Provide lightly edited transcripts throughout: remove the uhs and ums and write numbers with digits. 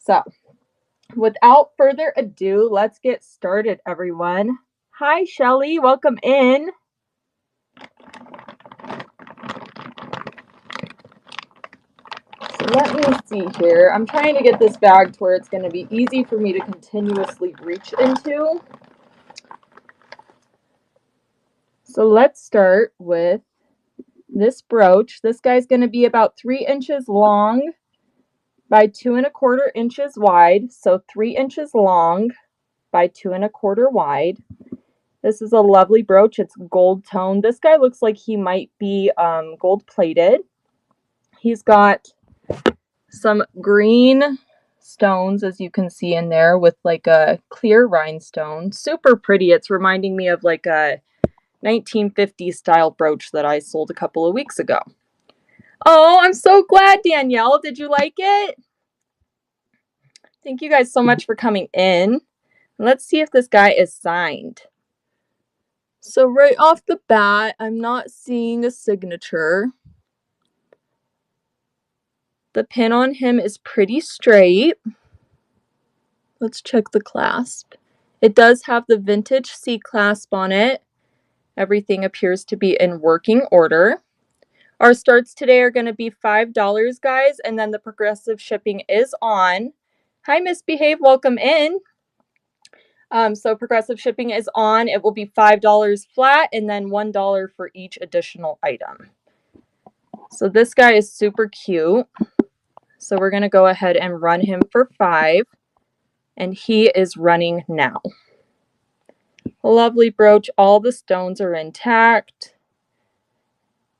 So without further ado, let's get started, everyone. Hi, Shelly. Welcome in. So let me see here. I'm trying to get this bag to where it's going to be easy for me to continuously reach into. So let's start with this brooch. This guy's going to be about 3 inches long by 2 1/4 inches wide. So 3 inches long by 2 1/4 wide. This is a lovely brooch. It's gold toned. This guy looks like he might be gold plated. He's got some green stones, as you can see in there, with like a clear rhinestone. Super pretty. It's reminding me of like a 1950s style brooch that I sold a couple of weeks ago. Oh, I'm so glad, Danielle. Did you like it? Thank you guys so much for coming in. Let's see if this guy is signed. So right off the bat, I'm not seeing a signature. The pin on him is pretty straight. Let's check the clasp. It does have the vintage C clasp on it. Everything appears to be in working order. Our starts today are going to be $5, guys, and then the progressive shipping is on. Hi, Misbehave. Welcome in. So progressive shipping is on. It will be $5 flat and then $1 for each additional item. So this guy is super cute. So we're going to go ahead and run him for $5. And he is running now. Lovely brooch. All the stones are intact.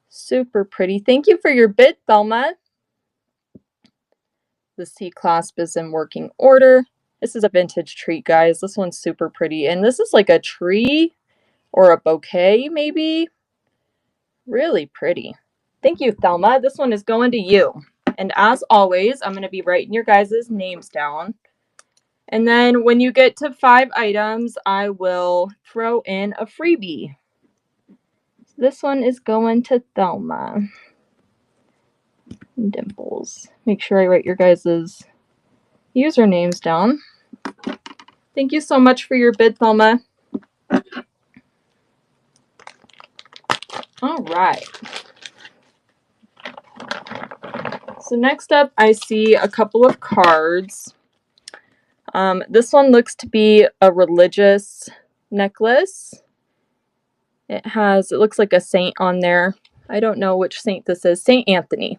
Super pretty. Thank you for your bid, Thelma. The C clasp is in working order. This is a vintage treat, guys. This one's super pretty. And this is like a tree or a bouquet, maybe. Really pretty. Thank you, Thelma. This one is going to you. And as always, I'm going to be writing your guys' names down. And then when you get to 5 items, I will throw in a freebie. This one is going to Thelma. Dimples. Make sure I write your guys' usernames down. Thank you so much for your bid, Thelma. All right. So next up, I see a couple of cards. This one looks to be a religious necklace. It looks like a saint on there. I don't know which saint this is. Saint Anthony,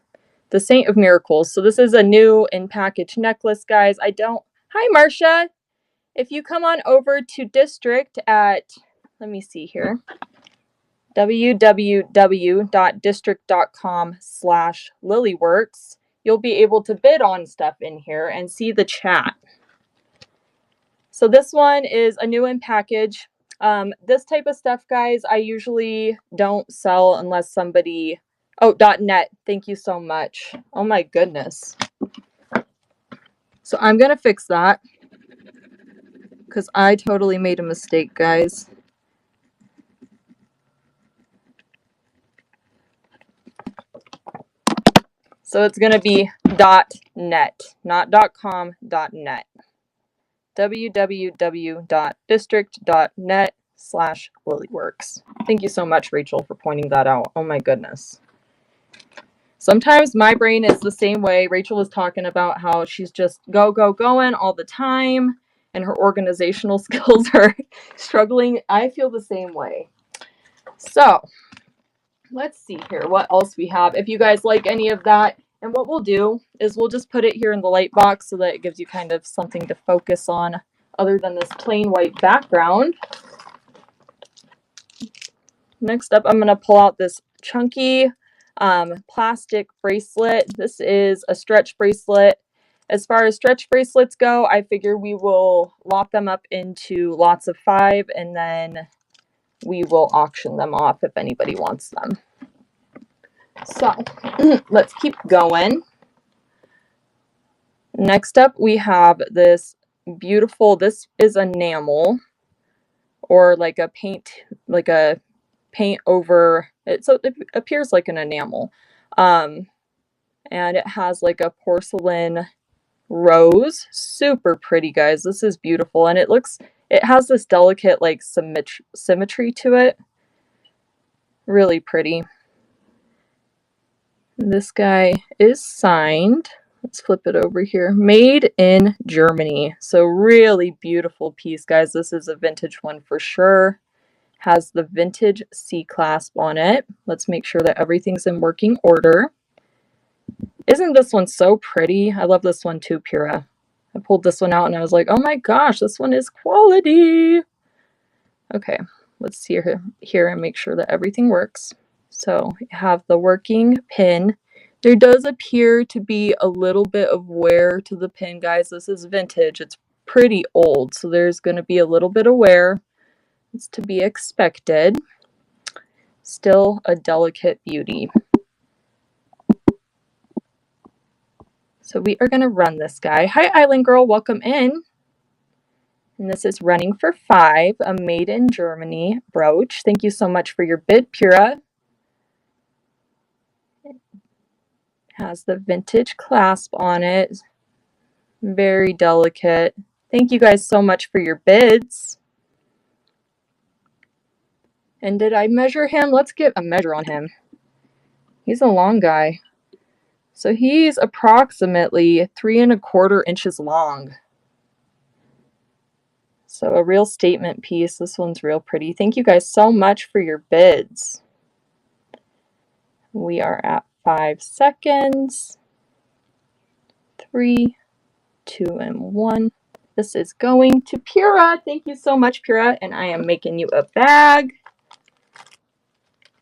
the Saint of Miracles. So this is a new in-package necklace, guys. Hi, Marcia. If you come on over to District at, let me see here, www.district.com/Lilyworks, you'll be able to bid on stuff in here and see the chat. So this one is a new in package. This type of stuff, guys, I usually don't sell unless somebody... Oh, .net. Thank you so much. Oh my goodness. So I'm going to fix that because I totally made a mistake, guys. So it's going to be .net, not .com, .net. www.district.net/Lilyworks. Thank you so much, Rachel, for pointing that out. Oh my goodness. Sometimes my brain is the same way. Rachel was talking about how she's just going all the time and her organizational skills are struggling. I feel the same way. So let's see here what else we have. If you guys like any of that, and what we'll do is we'll just put it here in the light box so that it gives you kind of something to focus on other than this plain white background. Next up, I'm going to pull out this chunky plastic bracelet. This is a stretch bracelet. As far as stretch bracelets go, I figure we will lot them up into lots of 5 and then we will auction them off if anybody wants them. So let's keep going. Next up, we have this beautiful, this is enamel or like a paint over it. So it appears like an enamel. And it has like a porcelain rose. Super pretty, guys. This is beautiful, and it has this delicate like symmetry to it. Really pretty. This guy is signed. Let's flip it over here. Made in Germany. So really beautiful piece, guys. This is a vintage one for sure. Has the vintage C-clasp on it. Let's make sure that everything's in working order. Isn't this one so pretty? I love this one too, Pura. I pulled this one out and I was like, oh my gosh, this one is quality. Okay, let's see here and make sure that everything works. So you have the working pin. There does appear to be a little bit of wear to the pin, guys. This is vintage. It's pretty old, so there's going to be a little bit of wear. It's to be expected. Still a delicate beauty. So we are going to run this guy. Hi, Island Girl. Welcome in. And this is running for 5, a made in Germany brooch. Thank you so much for your bid, Pura. Has the vintage clasp on it. Very delicate. Thank you guys so much for your bids. And did I measure him? Let's get a measure on him. He's a long guy. So he's approximately 3 1/4 inches long. So a real statement piece. This one's real pretty. Thank you guys so much for your bids. We are at 5 seconds. 3, 2, and 1. This is going to Pura. Thank you so much, Pura. And I am making you a bag.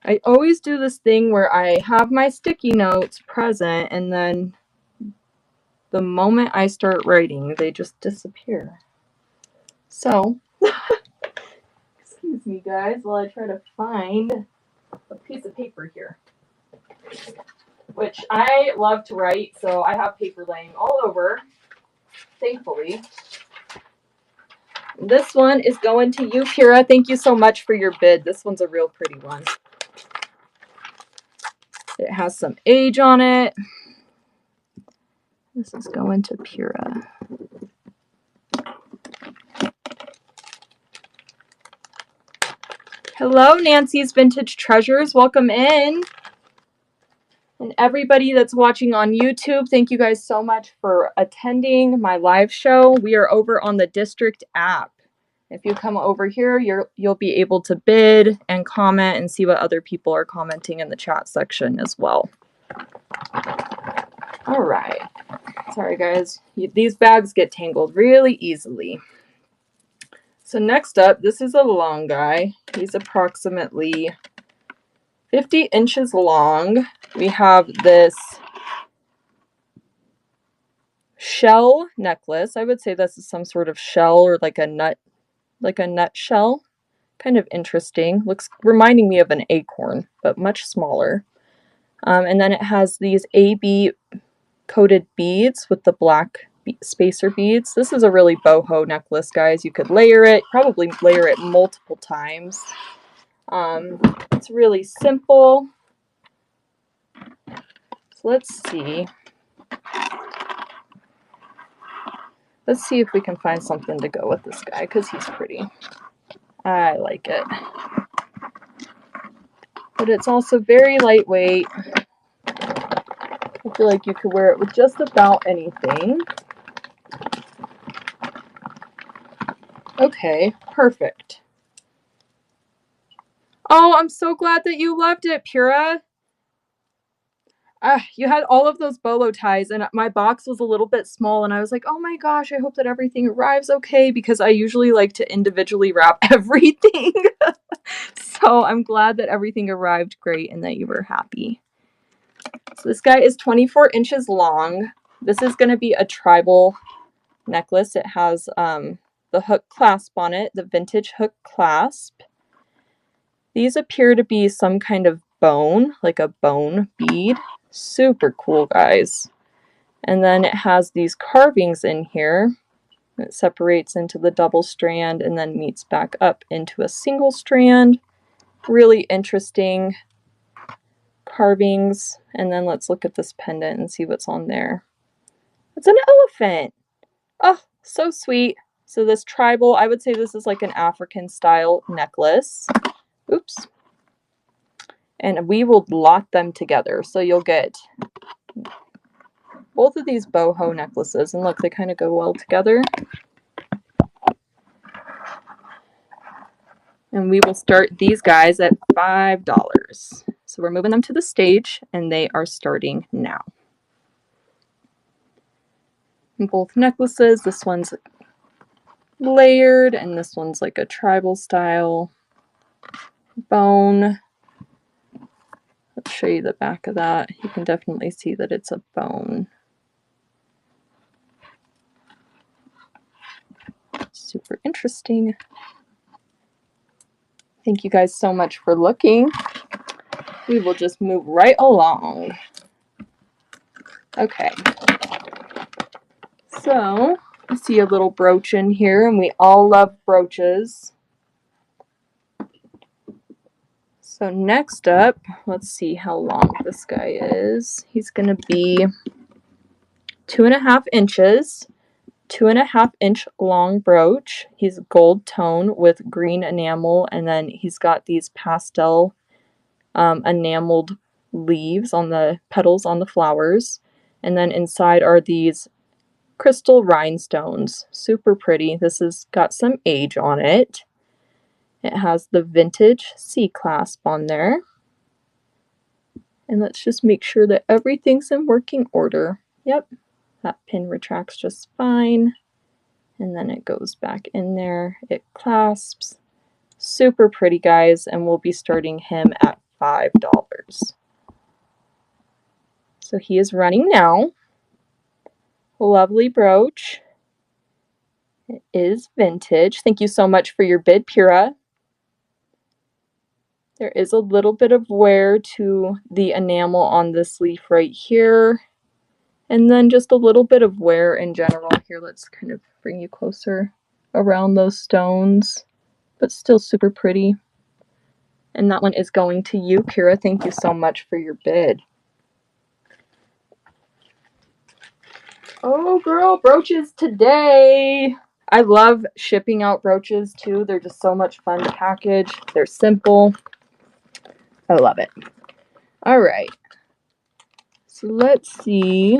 I always do this thing where I have my sticky notes present, and then the moment I start writing, they just disappear. So, excuse me, guys, while I try to find a piece of paper here. Which I love to write, so I have paper laying all over, thankfully. This one is going to you, Pura. Thank you so much for your bid. This one's a real pretty one. It has some age on it. This is going to Pura. Hello, Nancy's Vintage Treasures. Welcome in. And everybody that's watching on YouTube, thank you guys so much for attending my live show. We are over on the District app. If you come over here, you'll be able to bid and comment and see what other people are commenting in the chat section as well. All right. Sorry, guys. These bags get tangled really easily. So next up, this is a long guy. He's approximately 50 inches long. We have this shell necklace. I would say this is some sort of shell or like a nut shell. Kind of interesting. Looks reminding me of an acorn, but much smaller. And then it has these AB coated beads with the black spacer beads. This is a really boho necklace, guys. You could layer it, probably layer it multiple times. It's really simple. So let's see. Let's see if we can find something to go with this guy, because he's pretty. I like it. But it's also very lightweight. I feel like you could wear it with just about anything. Okay, perfect. Oh, I'm so glad that you loved it, Pura. You had all of those bolo ties, and my box was a little bit small, and I was like, oh my gosh, I hope that everything arrives okay, because I usually like to individually wrap everything. So I'm glad that everything arrived great and that you were happy. So this guy is 24 inches long. This is going to be a tribal necklace. It has the hook clasp on it, the vintage hook clasp. These appear to be some kind of bone, like a bone bead. Super cool, guys. And then it has these carvings in here. It separates into the double strand and then meets back up into a single strand. Really interesting carvings. And then let's look at this pendant and see what's on there. It's an elephant. Oh, so sweet. So this tribal, I would say this is like an African style necklace. Oops. And we will lot them together. So you'll get both of these boho necklaces. And look, they kind of go well together. And we will start these guys at $5. So we're moving them to the stage and they are starting now. And both necklaces, this one's layered and this one's like a tribal style bone. Let's show you the back of that. You can definitely see that it's a bone. Super interesting. Thank you guys so much for looking. We will just move right along. Okay. So, I see a little brooch in here, and we all love brooches. So next up, let's see how long this guy is. He's going to be 2.5 inches. 2.5 inch long brooch. He's gold tone with green enamel, and then he's got these pastel enameled leaves on the petals on the flowers, and then inside are these crystal rhinestones. Super pretty. This has got some age on it. It has the vintage C clasp on there, and let's just make sure that everything's in working order. Yep, that pin retracts just fine. And then it goes back in there. It clasps. Super pretty, guys, and we'll be starting him at $5. So he is running now. Lovely brooch. It is vintage. Thank you so much for your bid, Pura. There is a little bit of wear to the enamel on this leaf right here. And then just a little bit of wear in general. Here, let's kind of bring you closer around those stones. But still super pretty. And that one is going to you, Kira. Thank you so much for your bid. Oh, girl, brooches today. I love shipping out brooches, too. They're just so much fun to package. They're simple. I love it. All right. So let's see.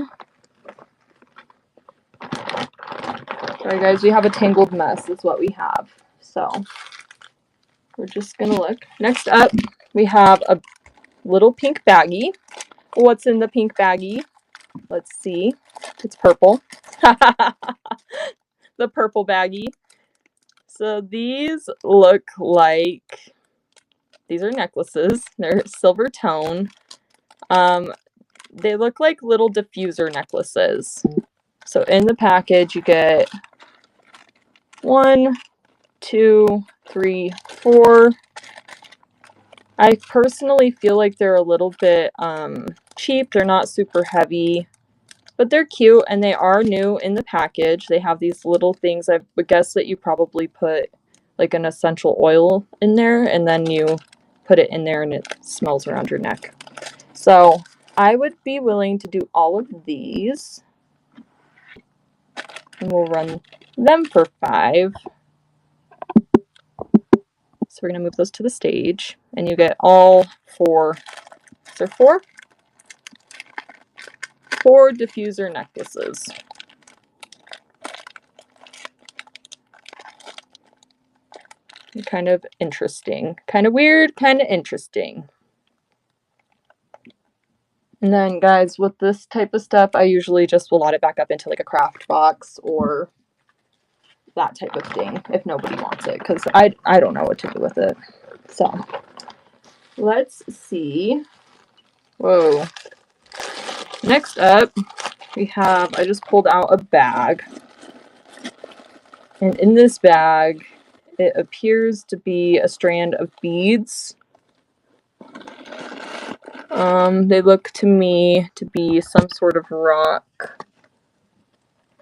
Sorry, guys. We have a tangled mess is what we have. So we're just going to look. Next up, we have a little pink baggie. What's in the pink baggie? Let's see. It's purple. The purple baggie. So these look like, these are necklaces. They're silver tone. They look like little diffuser necklaces. So in the package you get 1, 2, 3, 4. I personally feel like they're a little bit cheap. They're not super heavy, but they're cute and they are new in the package. They have these little things. I would guess that you probably put like an essential oil in there and then you put it in there and it smells around your neck. So I would be willing to do all of these. And we'll run them for $5. So we're going to move those to the stage. And you get all 4. Is there 4? 4 diffuser necklaces. Kind of interesting. Kind of weird, kind of interesting. And then, guys, with this type of stuff, I usually just will lot it back up into like a craft box or that type of thing if nobody wants it, because I don't know what to do with it. So let's see. Whoa. Next up, we have, I just pulled out a bag. And in this bag, it appears to be a strand of beads. They look to me to be some sort of rock,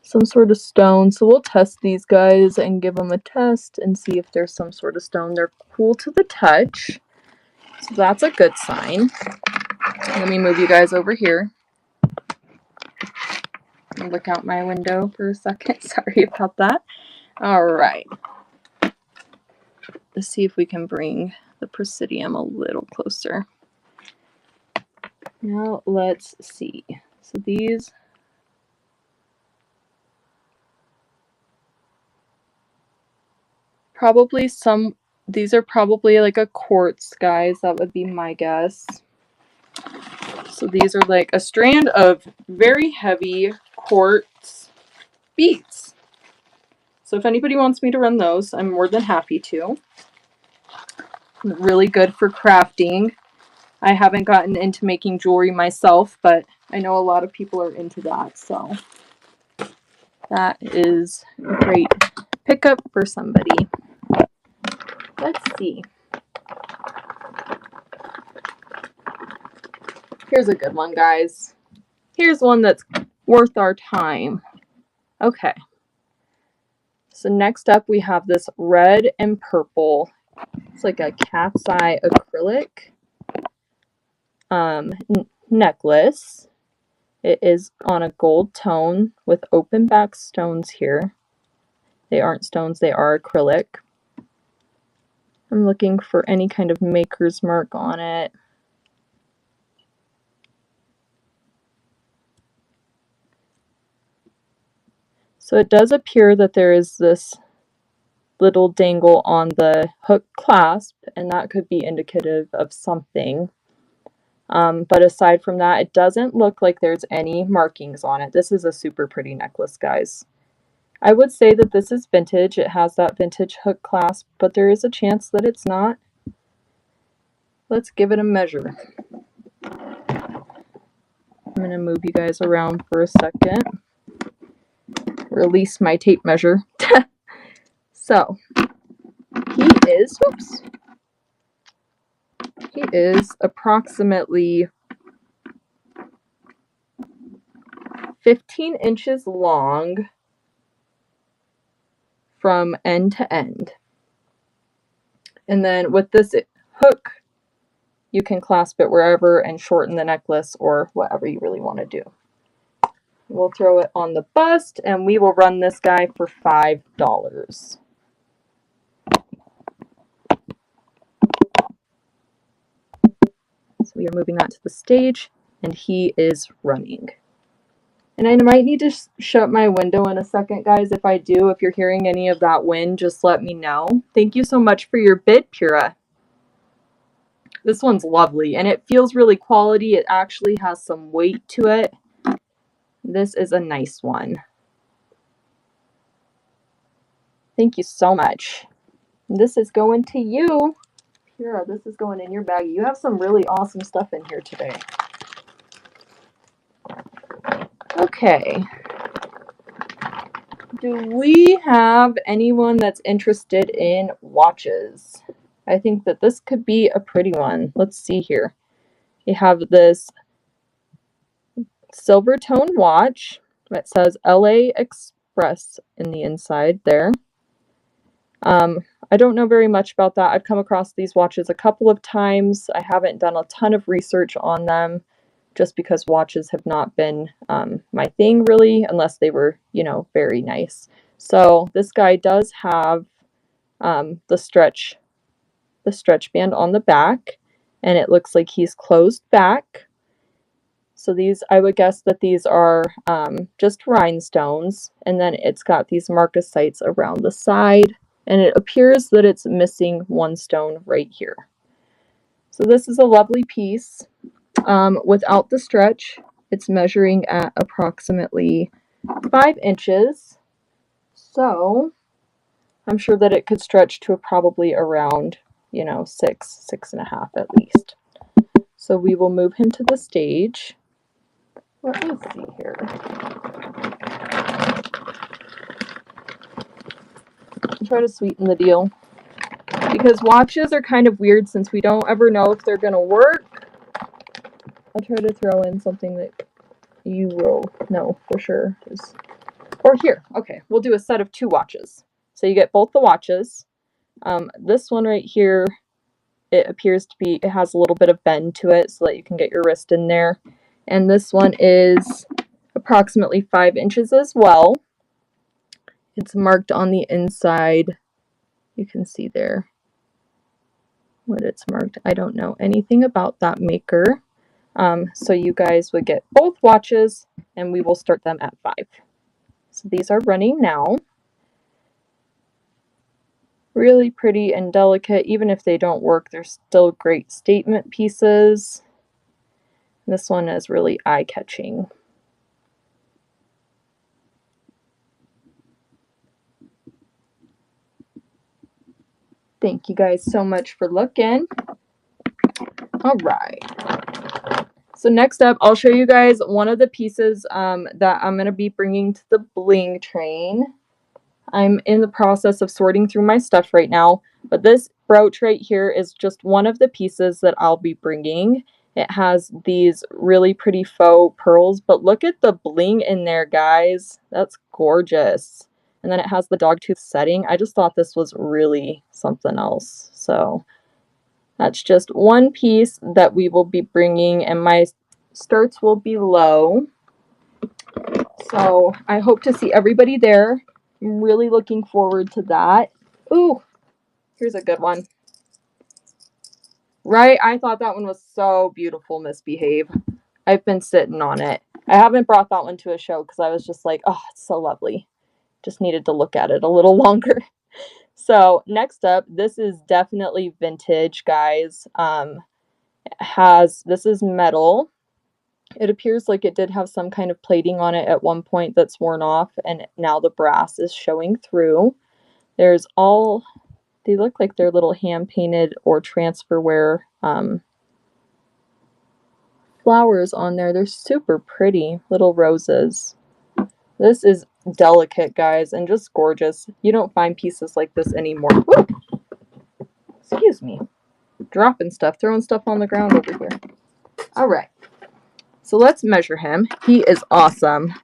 some sort of stone. So we'll test these guys and give them a test and see if there's some sort of stone. They're cool to the touch, so that's a good sign. Let me move you guys over here. Look out my window for a second. Sorry about that. All right. Let's see if we can bring the Presidium a little closer. Now let's see. So these these are probably like a quartz, guys. That would be my guess. So these are like a strand of very heavy quartz beads. So if anybody wants me to run those, I'm more than happy to. Really good for crafting. I haven't gotten into making jewelry myself, but I know a lot of people are into that, so that is a great pickup for somebody. Let's see. Here's a good one, guys. Here's one that's worth our time. Okay. So next up we have this red and purple. It's like a cat's eye acrylic necklace. It is on a gold tone with open back stones here. They aren't stones, they are acrylic. I'm looking for any kind of maker's mark on it. So it does appear that there is this little dangle on the hook clasp, and that could be indicative of something. But aside from that, it doesn't look like there's any markings on it. This is a super pretty necklace, guys. I would say that this is vintage. It has that vintage hook clasp, but there is a chance that it's not. Let's give it a measure. I'm going to move you guys around for a second. Release my tape measure. So, he is approximately 15 inches long from end to end. And then with this hook, you can clasp it wherever and shorten the necklace or whatever you really want to do. We'll throw it on the bust and we will run this guy for $5. So we are moving that to the stage and he is running. And I might need to shut my window in a second, guys. If I do, if you're hearing any of that wind, just let me know. Thank you so much for your bid, Pura. This one's lovely, and it feels really quality. It actually has some weight to it. This is a nice one. Thank you so much. This is going to you. Pura, this is going in your bag. You have some really awesome stuff in here today. Okay. Do we have anyone that's interested in watches? I think that this could be a pretty one. Let's see here. You have this silver tone watch that says LA Express in the inside there. I don't know very much about that. I've come across these watches a couple of times. I haven't done a ton of research on them just because watches have not been my thing really, unless they were, you know, very nice. So this guy does have the stretch band on the back, and it looks like he's closed back. So these, I would guess that these are just rhinestones, and then it's got these marcasites around the side, and it appears that it's missing one stone right here. So this is a lovely piece. Without the stretch, it's measuring at approximately 5 inches. So I'm sure that it could stretch to probably around, you know, 6.5 at least. So we will move him to the stage. Let me see here. Try to sweeten the deal. Because watches are kind of weird since we don't ever know if they're going to work. I'll try to throw in something that you will know for sure. Or here. Okay, we'll do a set of 2 watches. So you get both the watches. This one right here, it appears to be, it has a little bit of bend to it so that you can get your wrist in there. And this one is approximately 5 inches as well. It's marked on the inside. You can see there what it's marked. I don't know anything about that maker. So you guys would get both watches and we will start them at 5. So these are running now. Really pretty and delicate. Even if they don't work, they're still great statement pieces. This one is really eye-catching. Thank you guys so much for looking. All right. So next up, I'll show you guys one of the pieces that I'm going to be bringing to the bling train. I'm in the process of sorting through my stuff right now, but this brooch right here is just one of the pieces that I'll be bringing. It has these really pretty faux pearls, but look at the bling in there, guys. That's gorgeous. And then it has the dogtooth setting. I just thought this was really something else. So that's just one piece that we will be bringing, and my starts will be low. So I hope to see everybody there. I'm really looking forward to that. Ooh, here's a good one. Right, I thought that one was so beautiful, Misbehave. I've been sitting on it. I haven't brought that one to a show because I was just like, oh, it's so lovely. Just needed to look at it a little longer. So next up, this is definitely vintage, guys. This is metal. It appears like it did have some kind of plating on it at one point that's worn off, and now the brass is showing through. There's they look like they're little hand-painted or transferware flowers on there. They're super pretty, little roses. This is delicate, guys, and just gorgeous. You don't find pieces like this anymore. Woo! Excuse me. Dropping stuff, throwing stuff on the ground over here. All right. So let's measure him. He is awesome.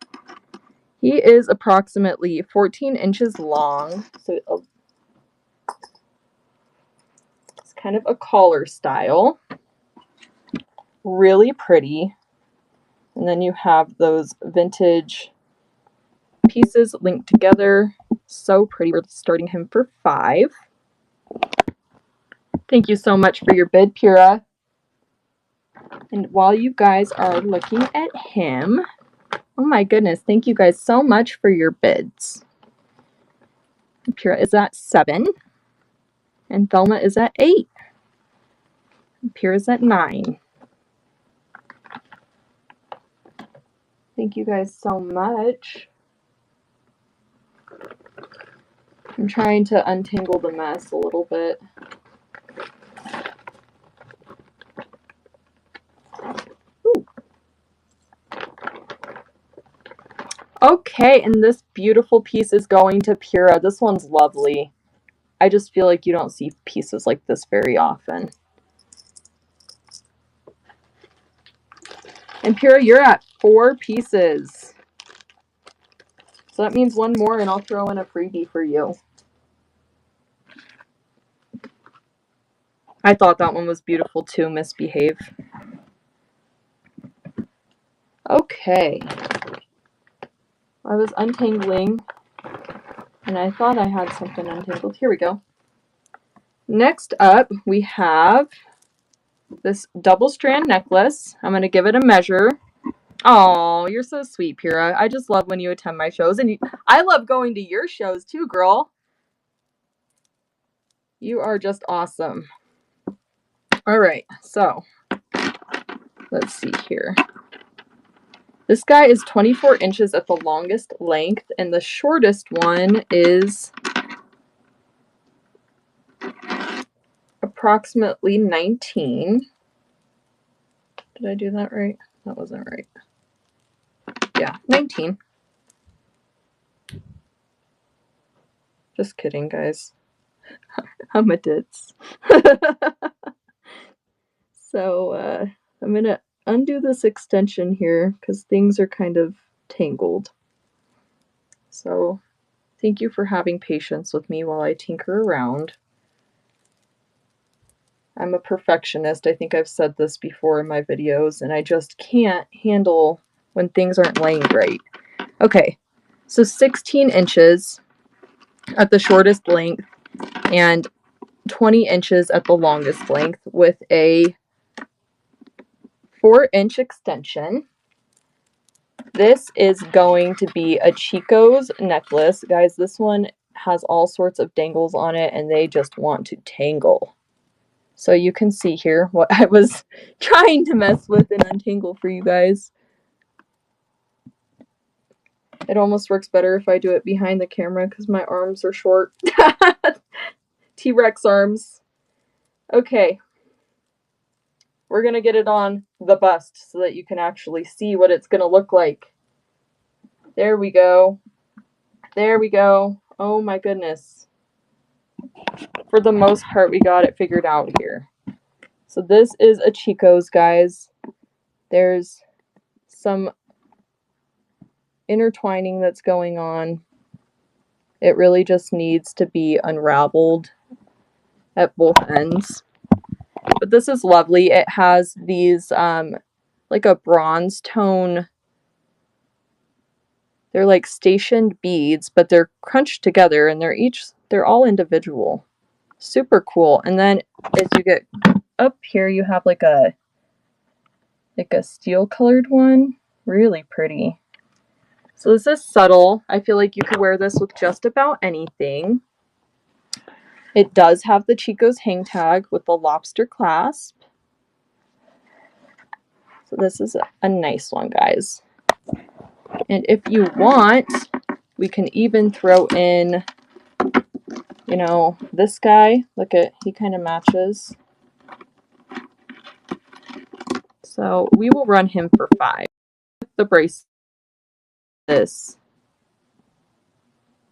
He is approximately 14 inches long. So it's kind of a collar style. Really pretty. And then you have those vintage pieces linked together. So pretty. We're starting him for 5. Thank you so much for your bid, Pura. And while you guys are looking at him, oh my goodness, thank you guys so much for your bids. Pura is at 7. And Thelma is at 8. And Pura is at 9. Thank you guys so much. I'm trying to untangle the mess a little bit. Ooh. Okay, and this beautiful piece is going to Pura. This one's lovely. I just feel like you don't see pieces like this very often. And Pura, you're at 4 pieces. So that means one more and I'll throw in a freebie for you. I thought that one was beautiful too, Misbehave. Okay. I was untangling and I thought I had something untangled. Here we go. Next up, we have this double strand necklace. I'm going to give it a measure. Oh, you're so sweet, Pura. I just love when you attend my shows, and I love going to your shows too, girl. You are just awesome. All right, so let's see here. This guy is 24 inches at the longest length, and the shortest one is approximately 19. Did I do that right? That wasn't right. Yeah, 19. Just kidding, guys. I'm a ditz. So I'm going to undo this extension here because things are kind of tangled. So thank you for having patience with me while I tinker around. I'm a perfectionist. I think I've said this before in my videos, and I just can't handle when things aren't laying great. Okay, so 16 inches at the shortest length and 20 inches at the longest length with a 4-inch extension. This is going to be a Chico's necklace. Guys, this one has all sorts of dangles on it and they just want to tangle. So you can see here what I was trying to mess with and untangle for you guys. It almost works better if I do it behind the camera because my arms are short. T-Rex arms. Okay. We're going to get it on the bust so that you can actually see what it's going to look like. There we go. There we go. Oh my goodness. For the most part, we got it figured out here. So this is a Chico's, guys. There's some intertwining that's going on. It really just needs to be unraveled at both ends. But this is lovely. It has these like a bronze tone. They're like stationed beads, but they're crunched together and they're all individual. Super cool. And then as you get up here, you have like a steel colored one. Really pretty. So this is subtle. I feel like you could wear this with just about anything. It does have the Chico's hang tag with the lobster clasp. So this is a nice one, guys. And if you want, we can even throw in, you know, this guy. Look at, he kind of matches. So we will run him for $5. The bracelet, this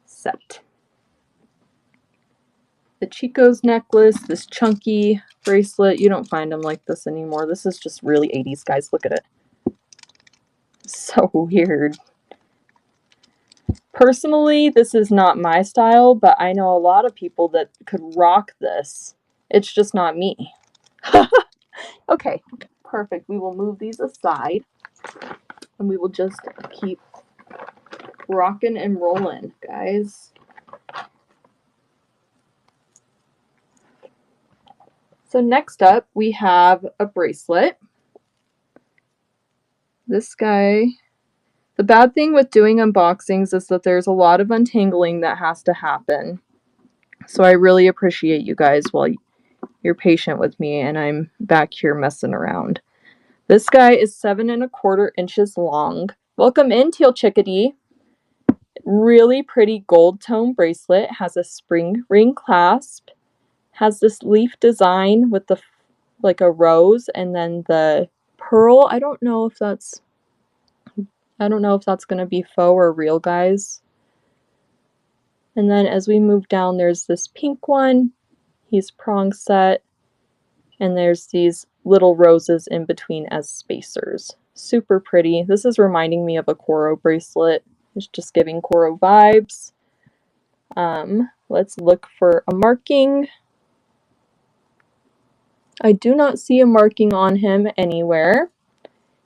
set. The Chico's necklace, this chunky bracelet. You don't find them like this anymore. This is just really 80s, guys. Look at it. So weird. Personally, this is not my style, but I know a lot of people that could rock this. It's just not me. Okay, perfect. We will move these aside and we will just keep rocking and rolling, guys. So next up, we have a bracelet. This guy, the bad thing with doing unboxings is that there's a lot of untangling that has to happen. So I really appreciate you guys while you're patient with me and I'm back here messing around. This guy is 7 1/4 inches long. Welcome in, Teal Chickadee. Really pretty gold tone bracelet. Has a spring ring clasp. Has this leaf design with the like a rose and then the pearl. I don't know if that's going to be faux or real, guys. And then as we move down, there's this pink one. He's prong set. And there's these little roses in between as spacers. Super pretty. This is reminding me of a Coro bracelet. It's just giving Coro vibes. Let's look for a marking. I do not see a marking on him anywhere.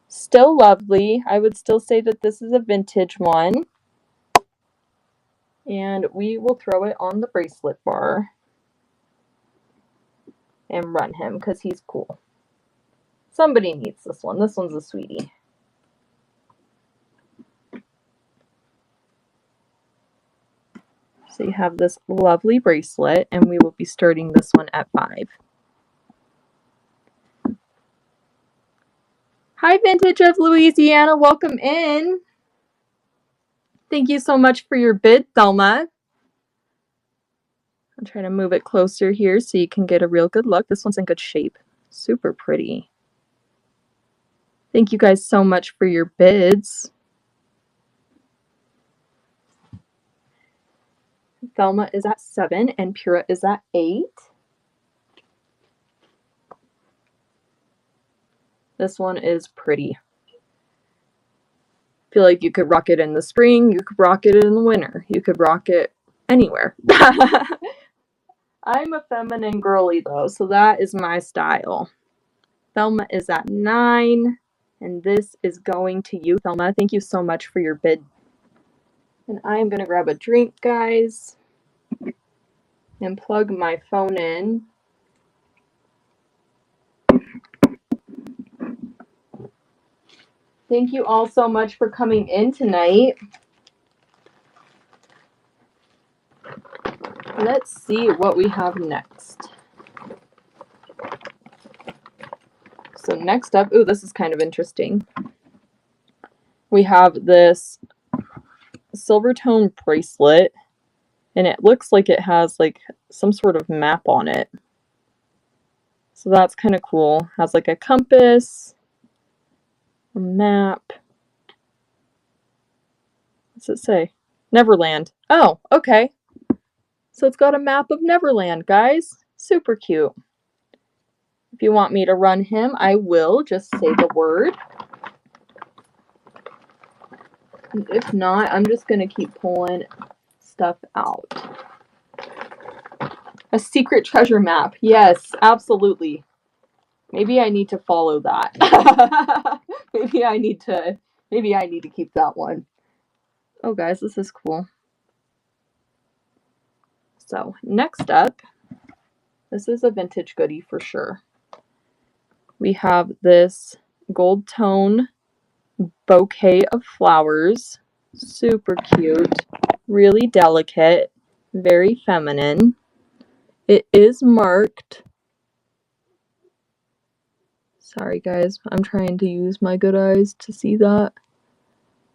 Still lovely. I would still say that this is a vintage one. And we will throw it on the bracelet bar and run him because he's cool. Somebody needs this one. This one's a sweetie. So you have this lovely bracelet, and we will be starting this one at $5. Hi, Vintage of Louisiana. Welcome in. Thank you so much for your bid, Thelma. I'm trying to move it closer here so you can get a real good look. This one's in good shape. Super pretty. Thank you guys so much for your bids. Thelma is at 7 and Pura is at 8. This one is pretty. I feel like you could rock it in the spring, you could rock it in the winter, you could rock it anywhere. I'm a feminine girly though, so that is my style. Thelma is at 9 And this is going to you, Thelma. Thank you so much for your bid. And I'm going to grab a drink, guys, and plug my phone in. Thank you all so much for coming in tonight. Let's see what we have next. So next up, ooh, this is kind of interesting. We have this silver tone bracelet, and it looks like it has like some sort of map on it. So that's kind of cool. Has like a compass, a map. What's it say? Neverland. Oh, okay. So it's got a map of Neverland, guys. Super cute. If you want me to run him, I will. Just say the word. And if not, I'm just going to keep pulling stuff out. A secret treasure map. Yes, absolutely. Maybe I need to follow that. maybe I need to keep that one. Oh, guys, this is cool. So, next up, this is a vintage goodie for sure. We have this gold tone bouquet of flowers. Super cute. Really delicate. Very feminine. It is marked. Sorry, guys. I'm trying to use my good eyes to see that.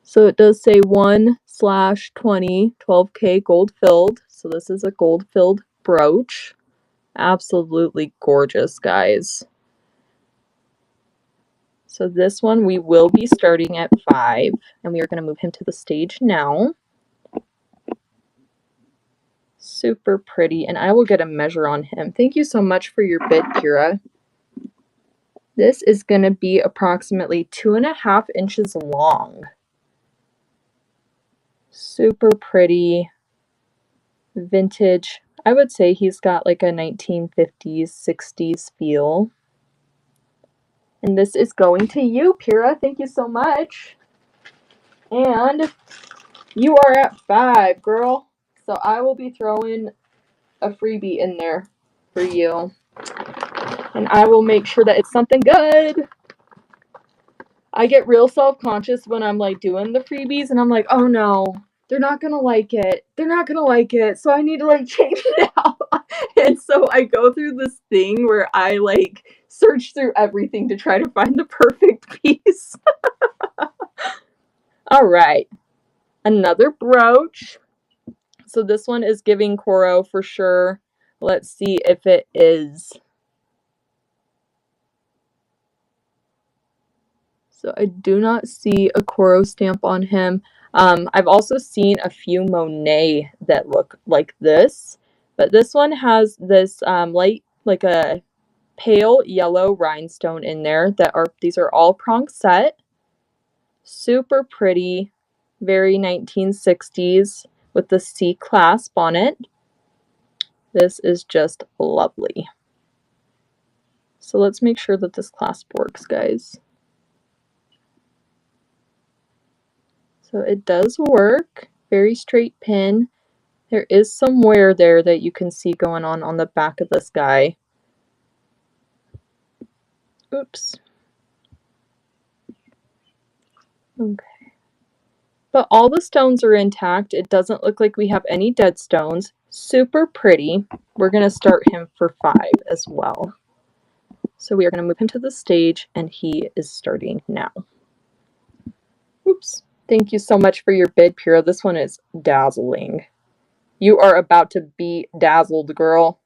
So it does say 1/20 12K gold filled. So this is a gold filled brooch. Absolutely gorgeous, guys. So this one we will be starting at 5, and we are going to move him to the stage now. Super pretty, and I will get a measure on him. Thank you so much for your bid, Kira. This is going to be approximately 2.5 inches long. Super pretty, vintage. I would say he's got like a 1950s, 60s feel. And this is going to you, Kira. Thank you so much. And you are at 5, girl. So I will be throwing a freebie in there for you. And I will make sure that it's something good. I get real self-conscious when I'm like doing the freebies, and I'm like, oh no, they're not gonna like it. They're not gonna like it. So I need to like change it out. And so I go through this thing where I like search through everything to try to find the perfect piece. All right, another brooch. So this one is giving Coro for sure. Let's see if it is. So I do not see a Coro stamp on him. I've also seen a few Monet that look like this, but this one has this light, like a pale yellow rhinestone in there. These are all prong set. Super pretty, very 1960s with the C clasp on it. This is just lovely. So let's make sure that this clasp works, guys. So it does work. Very straight pin. There is some wear there that you can see going on the back of this guy. Oops. Okay. But all the stones are intact. It doesn't look like we have any dead stones. Super pretty. We're going to start him for 5 as well. So we are going to move him to the stage, and he is starting now. Oops. Thank you so much for your bid, Pyrrha. This one is dazzling. You are about to be dazzled, girl.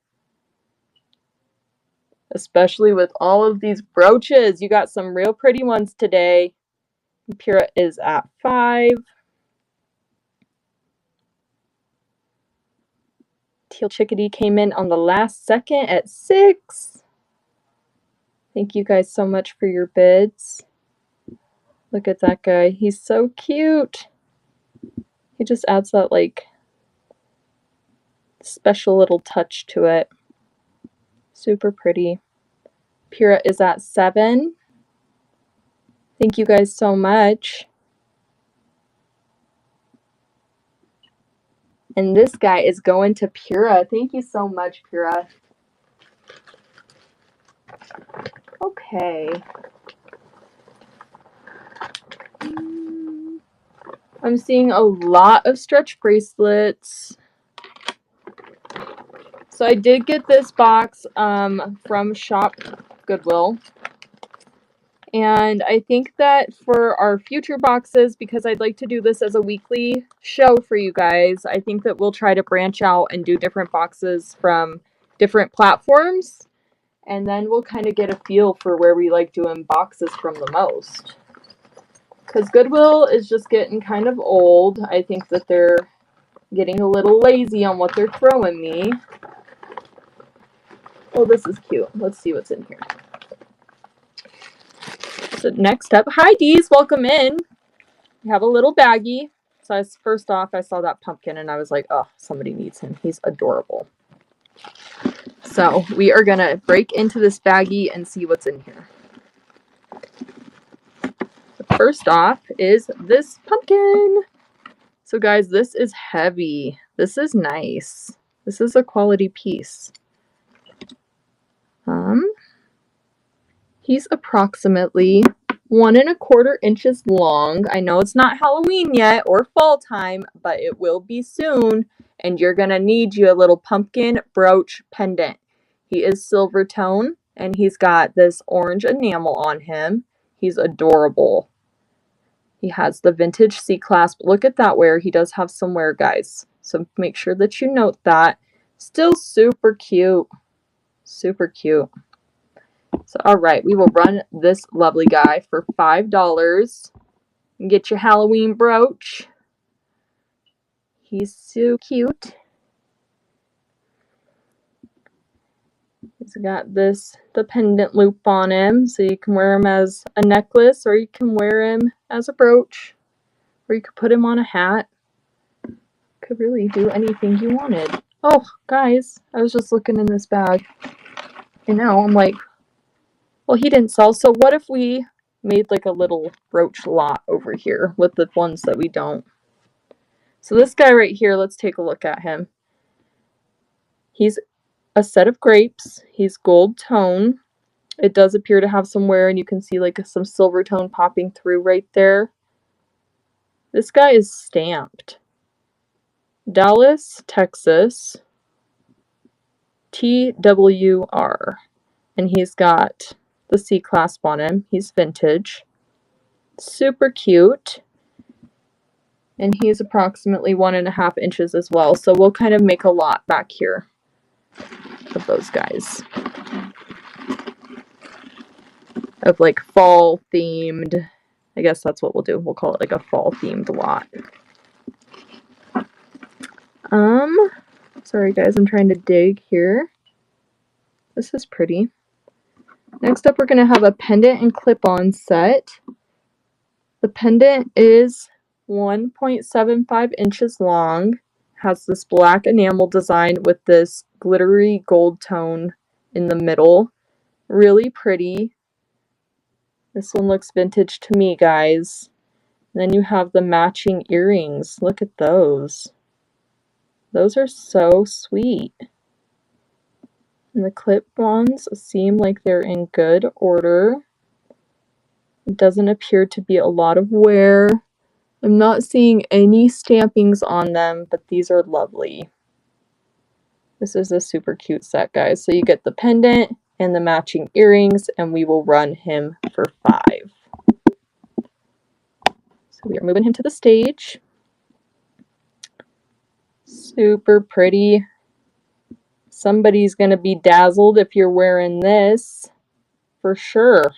Especially with all of these brooches. You got some real pretty ones today. Pyrrha is at 5. Teal Chickadee came in on the last second at 6. Thank you guys so much for your bids. Look at that guy. He's so cute. He just adds that like special little touch to it. Super pretty. Pyrrha is at 7. Thank you guys so much. And this guy is going to Pura. Thank you so much, Pura. Okay. I'm seeing a lot of stretch bracelets. So I did get this box from Shop Goodwill. And I think that for our future boxes, because I'd like to do this as a weekly show for you guys, I think that we'll try to branch out and do different boxes from different platforms. And then we'll kind of get a feel for where we like doing boxes from the most. Because Goodwill is just getting kind of old. I think that they're getting a little lazy on what they're throwing me. Oh, this is cute. Let's see what's in here. So next up, hi Dees, welcome in. We have a little baggie. So first off, I saw that pumpkin and I was like, oh, somebody needs him. He's adorable. So we are going to break into this baggie and see what's in here. So first off is this pumpkin. So guys, this is heavy. This is nice. This is a quality piece. He's approximately 1 1/4 inches long. I know it's not Halloween yet or fall time, but it will be soon. And you're going to need you a little pumpkin brooch pendant. He is silver tone and he's got this orange enamel on him. He's adorable. He has the vintage C-clasp. Look at that wear. He does have some wear, guys. So make sure that you note that. Still super cute. Super cute. So, all right, we will run this lovely guy for $5 and get your Halloween brooch. He's so cute. He's got the pendant loop on him, so you can wear him as a necklace, or you can wear him as a brooch, or you could put him on a hat. Could really do anything you wanted. Oh, guys, I was just looking in this bag, and now I'm like, well, he didn't sell, so what if we made like a little brooch lot over here with the ones that we don't? So this guy right here, let's take a look at him. He's a set of grapes. He's gold tone. It does appear to have some wear, and you can see like some silver tone popping through right there. This guy is stamped. Dallas, Texas, TWR. And he's got the C-clasp on him. He's vintage. Super cute. And he's approximately 1 1/2 inches as well. So we'll kind of make a lot back here of those guys. Of like fall themed. I guess that's what we'll do. We'll call it like a fall themed lot. Sorry guys, I'm trying to dig here. This is pretty. Next up, we're going to have a pendant and clip-on set. The pendant is 1.75 inches long. Has this black enamel design with this glittery gold tone in the middle. Really pretty. This one looks vintage to me, guys. And then you have the matching earrings. Look at those. Those are so sweet. And the clip-ons seem like they're in good order. It doesn't appear to be a lot of wear. I'm not seeing any stampings on them, but these are lovely. This is a super cute set, guys. So you get the pendant and the matching earrings, and we will run him for $5. So we are moving him to the stage. Super pretty. Somebody's going to be dazzled if you're wearing this, for sure.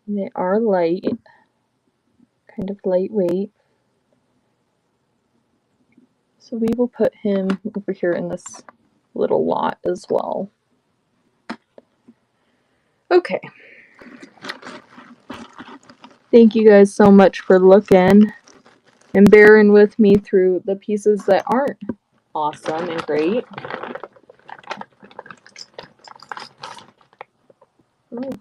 They are light, kind of lightweight. So we will put him over here in this little lot as well. Okay. Thank you guys so much for looking and bearing with me through the pieces that aren't awesome and great. Oh.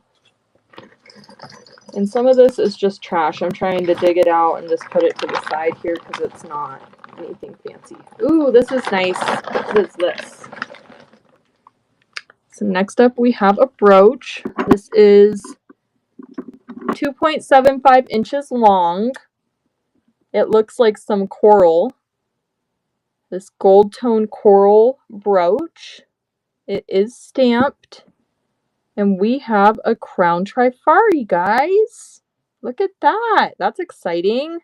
And some of this is just trash. I'm trying to dig it out and just put it to the side here because it's not anything fancy. Ooh, this is nice. What is this? So next up we have a brooch. This is 2.75 inches long. It looks like some coral. This gold tone coral brooch. It is stamped. And we have a crown trifari, guys. Look at that. That's exciting.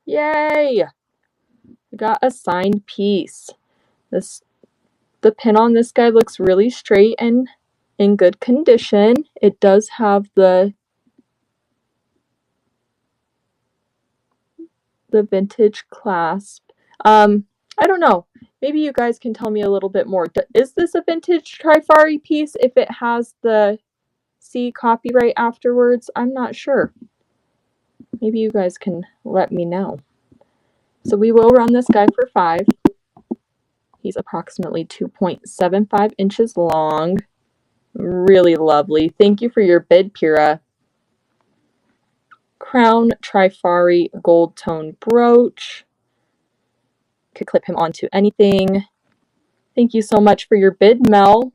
Yay. We got a signed piece. The pin on this guy looks really straight and in good condition. It does have the vintage clasp. I don't know. Maybe you guys can tell me a little bit more. Is this a vintage trifari piece if it has the C copyright afterwards? I'm not sure. Maybe you guys can let me know. So we will run this guy for 5. He's approximately 2.75 inches long. Really lovely. Thank you for your bid, Pura. Crown trifari gold tone brooch. Could clip him onto anything. Thank you so much for your bid, Mel.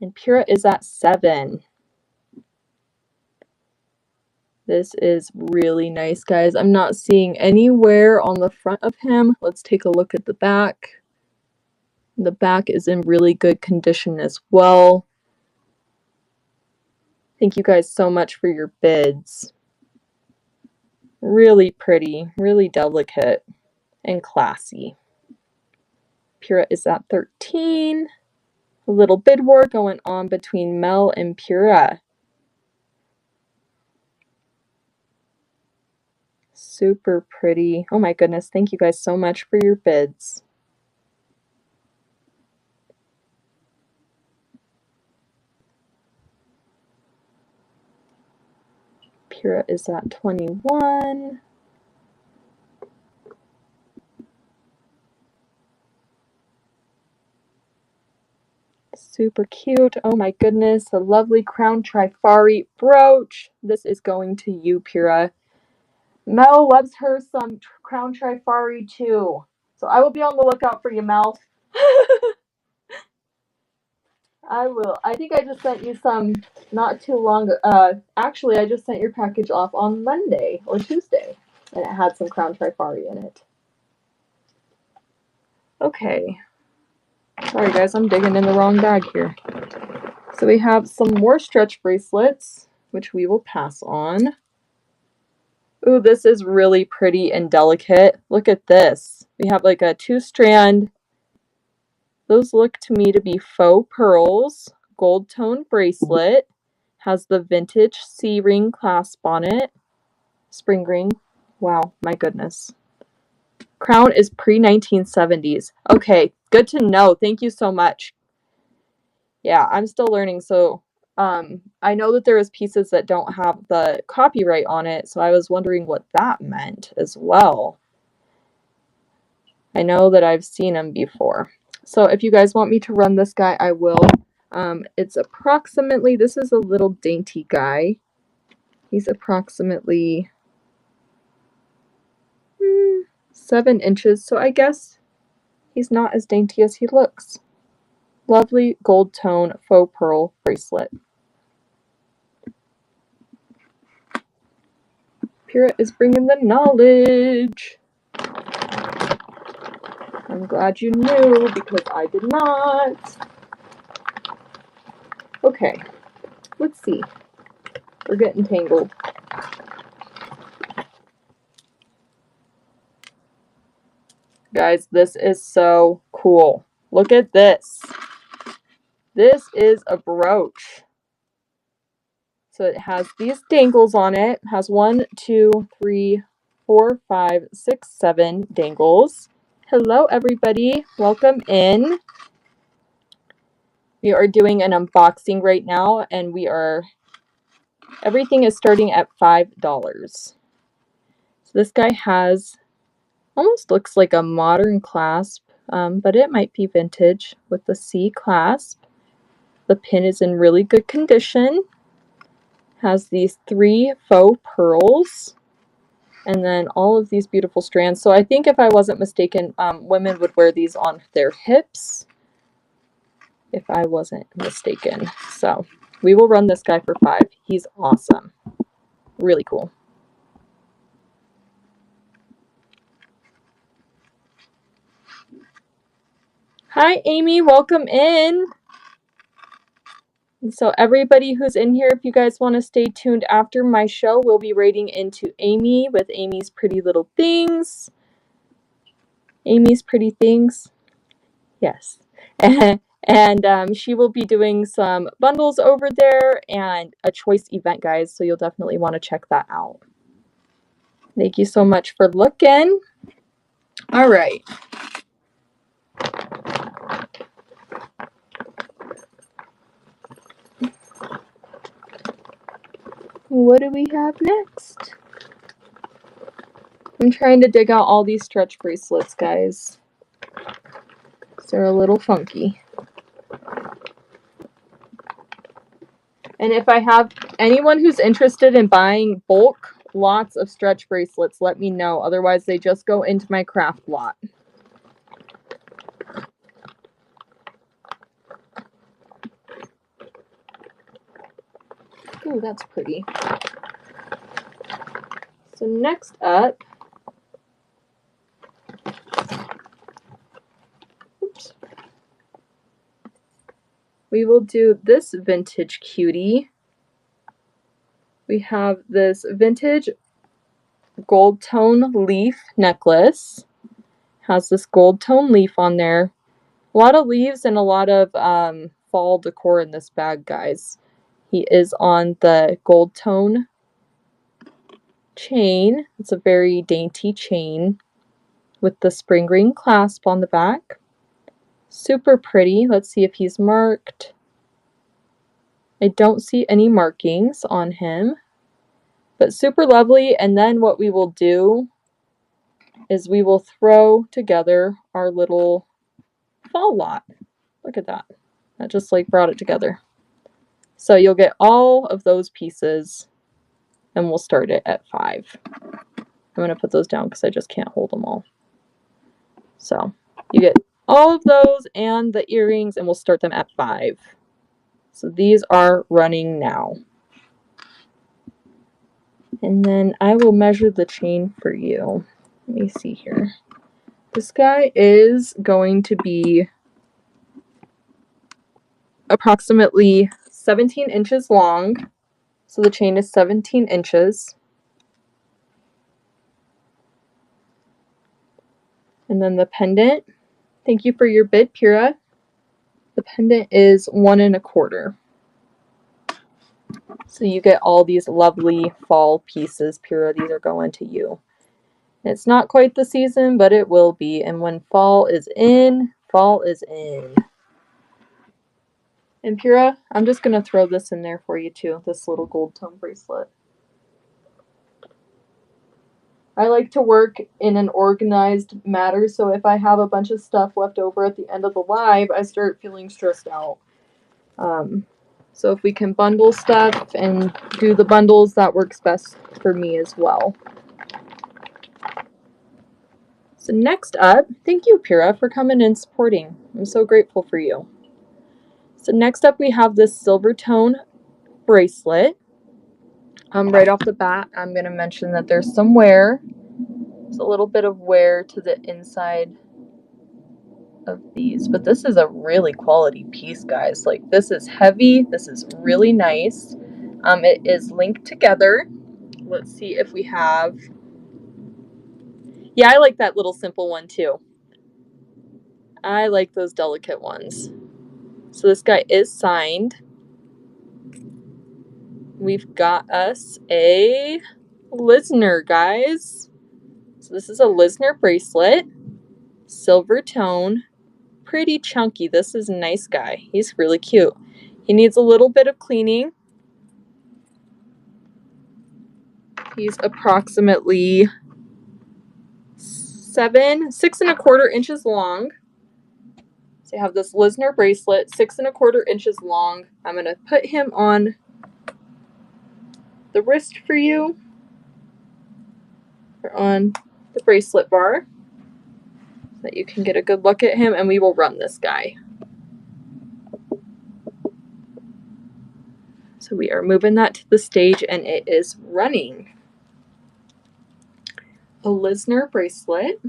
And Pura is at 7. This is really nice, guys. I'm not seeing any wear on the front of him. Let's take a look at the back. The back is in really good condition as well. Thank you guys so much for your bids. Really pretty, really delicate, and classy. Pura is at 13. A little bid war going on between Mel and Pura. Super pretty. Oh my goodness, thank you guys so much for your bids. Pura is at 21. Super cute. Oh my goodness, a lovely crown trifari brooch. This is going to you, Pura. Mel loves her some crown trifari too. So I will be on the lookout for you, Mel. I will. I think I just sent you some not too long. Actually, I just sent your package off on Monday or Tuesday, and it had some crown trifari in it. Okay. Sorry, guys, I'm digging in the wrong bag here. So we have some more stretch bracelets, which we will pass on. Ooh, this is really pretty and delicate. Look at this. We have like a 2-strand. Those look to me to be faux pearls. Gold tone bracelet. Has the vintage C-ring clasp on it. Spring ring. Wow, my goodness. Crown is pre-1970s. Okay, good to know. Thank you so much. Yeah, I'm still learning. So I know that there is pieces that don't have the copyright on it, so I was wondering what that meant as well. I know that I've seen them before. So if you guys want me to run this guy, I will. It's approximately, this is a little dainty guy. He's approximately 7 inches, so I guess he's not as dainty as he looks. Lovely gold tone faux pearl bracelet. Pura is bringing the knowledge. I'm glad you knew because I did not. Okay, let's see. We're getting tangled. Guys, this is so cool. Look at this. This is a brooch. So it has these dangles on it. It has 1, 2, 3, 4, 5, 6, 7 dangles. Hello, everybody. Welcome in. We are doing an unboxing right now, and everything is starting at $5. So this guy has, almost looks like a modern clasp, but it might be vintage with the C clasp. The pin is in really good condition. Has these 3 faux pearls. And then all of these beautiful strands. So I think if I wasn't mistaken, women would wear these on their hips. If I wasn't mistaken. So we will run this guy for 5. He's awesome. Really cool. Hi, Amy. Welcome in. And so everybody who's in here, if you guys want to stay tuned after my show, we'll be rating into Amy with Amy's Pretty Little Things. Amy's Pretty Things. Yes. And she will be doing some bundles over there and a choice event, guys. So you'll definitely want to check that out. Thank you so much for looking. All right. What do we have next? I'm trying to dig out all these stretch bracelets, guys. They're a little funky. And if I have anyone who's interested in buying bulk lots of stretch bracelets, let me know. Otherwise, they just go into my craft lot. Ooh, that's pretty. So next up, oops, we will do this vintage cutie. We have this vintage gold tone leaf necklace. Has this gold tone leaf on there. A lot of leaves and a lot of fall decor in this bag, guys. He is on the gold tone chain. It's a very dainty chain with the spring green clasp on the back. Super pretty. Let's see if he's marked. I don't see any markings on him, but super lovely. And then what we will do is we will throw together our little fall lot. Look at that. That just like brought it together. So you'll get all of those pieces and we'll start it at 5. I'm going to put those down because I just can't hold them all. So you get all of those and the earrings and we'll start them at 5. So these are running now. And then I will measure the chain for you. Let me see here. This guy is going to be approximately 17 inches long. So the chain is 17 inches. And then the pendant, thank you for your bid, Pura. The pendant is 1 1/4. So you get all these lovely fall pieces, Pura. These are going to you. It's not quite the season, but it will be. And when fall is in, fall is in. And Pura, I'm just going to throw this in there for you too, this little gold tone bracelet. I like to work in an organized manner, so if I have a bunch of stuff left over at the end of the live, I start feeling stressed out. So if we can bundle stuff and do the bundles, that works best for me as well. So next up, thank you, Pura, for coming and supporting. I'm so grateful for you. So next up, we have this silver tone bracelet. Right off the bat, I'm going to mention that there's some wear. There's a little bit of wear to the inside of these, but this is a really quality piece, guys. Like, this is heavy. This is really nice. It is linked together. Let's see if we have... Yeah, I like that little simple one too. I like those delicate ones. So this guy is signed. We've got us a Lisner, guys. So this is a Lisner bracelet. Silver tone. Pretty chunky. This is a nice guy. He's really cute. He needs a little bit of cleaning. He's approximately 6 1/4 inches long. They have this Lisner bracelet, 6 1/4 inches long. I'm going to put him on the wrist for you, or on the bracelet bar, so that you can get a good look at him, and we will run this guy. So we are moving that to the stage, and it is running. A Lisner bracelet.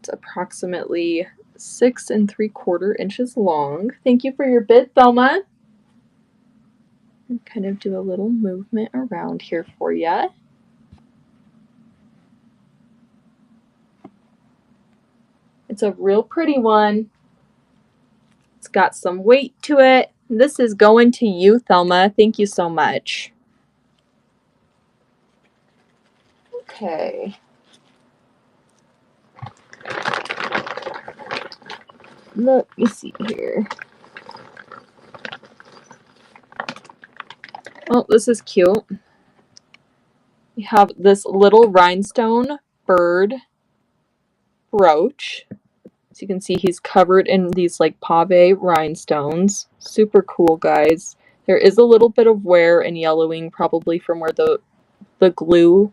It's approximately 6 3/4 inches long. Thank you for your bid, Thelma. And kind of do a little movement around here for you. It's a real pretty one. It's got some weight to it. This is going to you, Thelma. Thank you so much. Okay. Let me see here. Oh, this is cute. We have this little rhinestone bird brooch. As you can see, he's covered in these like pave rhinestones. Super cool, guys. There is a little bit of wear and yellowing, probably from where the glue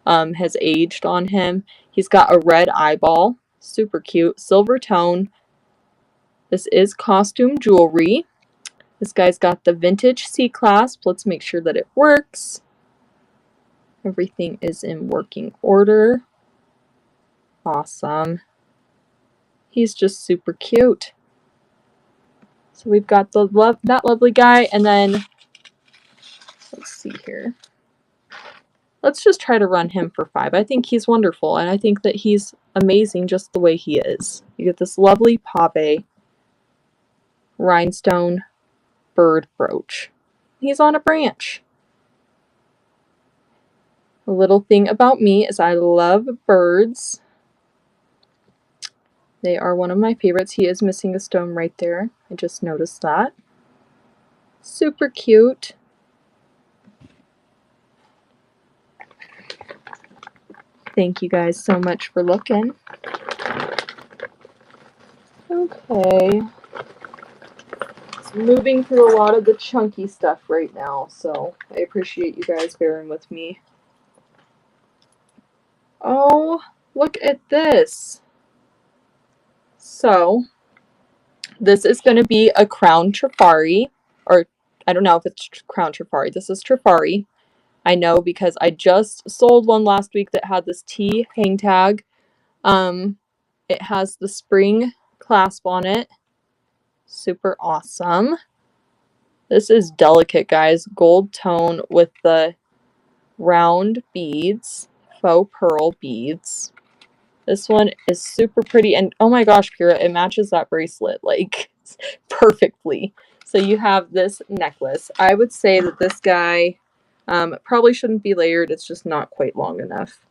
has aged on him. He's got a red eyeball. Super cute. Silver tone. This is costume jewelry. This guy's got the vintage C-clasp. Let's make sure that it works. Everything is in working order. Awesome. He's just super cute. So we've got that lovely guy, and then let's see here. Let's just try to run him for 5. I think he's wonderful, and I think that he's amazing just the way he is. You get this lovely pave rhinestone bird brooch. He's on a branch. A little thing about me is I love birds. They are one of my favorites. He is missing a stone right there. I just noticed that. Super cute. Thank you guys so much for looking. Okay. It's moving through a lot of the chunky stuff right now, so I appreciate you guys bearing with me. Oh, look at this. So, this is going to be a crown trifari, or I don't know if it's crown trifari. This is trifari. I know because I just sold one last week that had this T hang tag. It has the spring clasp on it. Super awesome. This is delicate, guys. Gold tone with the round beads, faux pearl beads. This one is super pretty, and oh my gosh, Kira, it matches that bracelet like perfectly. So you have this necklace. I would say that this guy probably shouldn't be layered. It's just not quite long enough.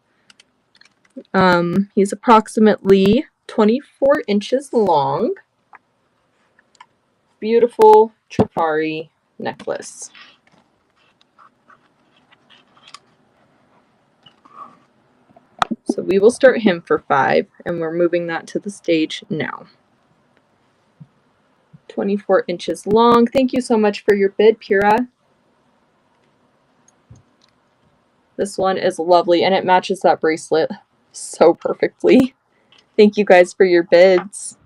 He's approximately 24 inches long. Beautiful trifari necklace. So we will start him for 5, and we're moving that to the stage now. 24 inches long. Thank you so much for your bid, Pura. This one is lovely, and it matches that bracelet so perfectly. Thank you guys for your bids.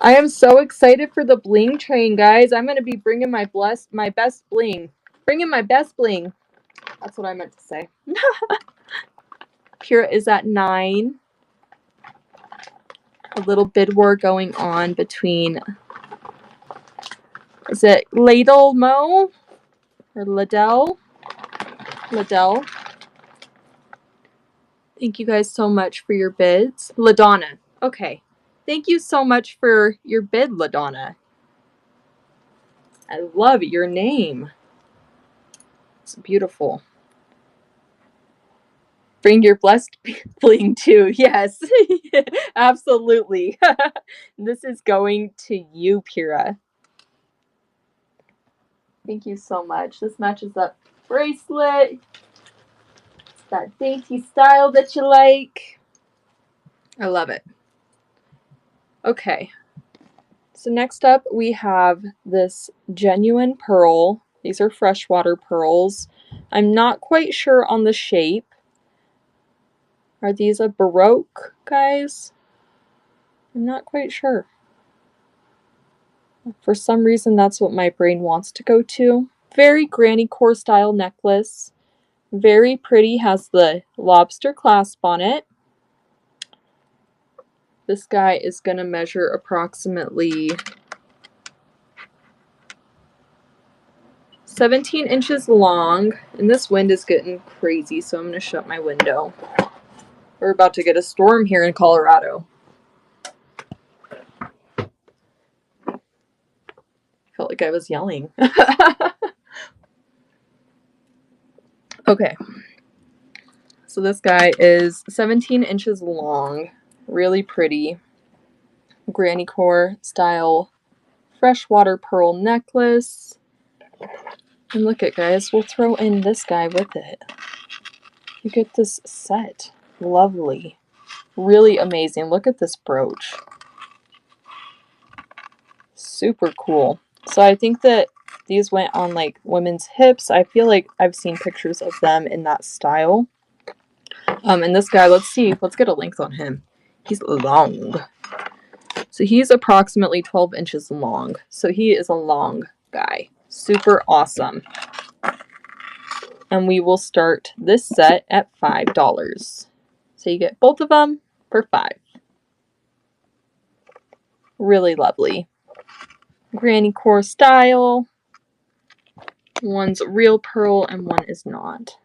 I am so excited for the bling train, guys. I'm going to be bringing my best bling. Bringing my best bling. That's what I meant to say. Pura is at 9. A little bid war going on between, is it Ladle Mo or Ladell? Ladell. Thank you guys so much for your bids. LaDonna. Okay. Thank you so much for your bid, LaDonna. I love your name. It's beautiful. Bring your blessed bling too. Yes, absolutely. This is going to you, Pura. Thank you so much. This matches up bracelet. that dainty style that you like. I love it. Okay. So next up we have this genuine pearl. These are freshwater pearls. I'm not quite sure on the shape. Are these a Baroque, guys? I'm not quite sure. For some reason, that's what my brain wants to go to. Very granny core style necklace. Very pretty, has the lobster clasp on it. This guy is going to measure approximately 17 inches long. And this wind is getting crazy, so I'm going to shut my window. We're about to get a storm here in Colorado. Felt like I was yelling. Okay. So this guy is 17 inches long. Really pretty. Granny core style freshwater pearl necklace. And look at, guys, we'll throw in this guy with it. You get this set. Lovely. Really amazing. Look at this brooch. Super cool. So I think that these went on like women's hips. I feel like I've seen pictures of them in that style. And this guy, let's see. Let's get a length on him. He's long. So he's approximately 12 inches long. So he is a long guy. Super awesome. And we will start this set at $5. So you get both of them for $5. Really lovely. Granny core style. One's real pearl and one is not.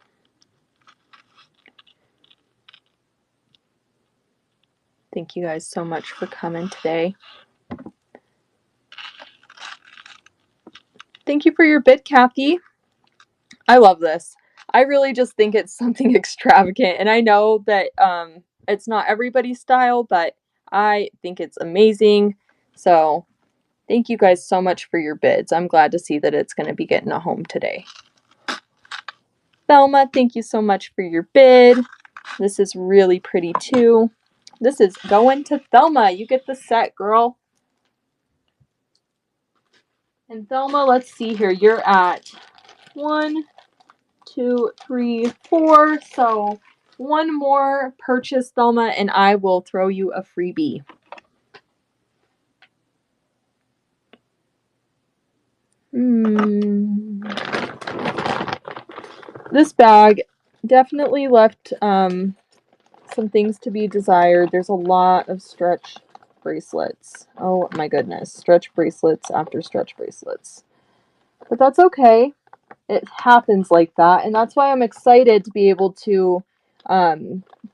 Thank you guys so much for coming today. Thank you for your bid, Kathy. I love this. I really just think it's something extravagant, and I know that it's not everybody's style, but I think it's amazing. So thank you guys so much for your bids. I'm glad to see that it's going to be getting a home today. Thelma, thank you so much for your bid. This is really pretty too. This is going to Thelma. You get the set, girl. And Thelma, let's see here. You're at 1, 2, 3, 4. So one more purchase, Thelma, and I will throw you a freebie. This bag definitely left some things to be desired. There's a lot of stretch bracelets. Oh my goodness. Stretch bracelets after stretch bracelets. But that's okay. It happens like that. And that's why I'm excited to be able to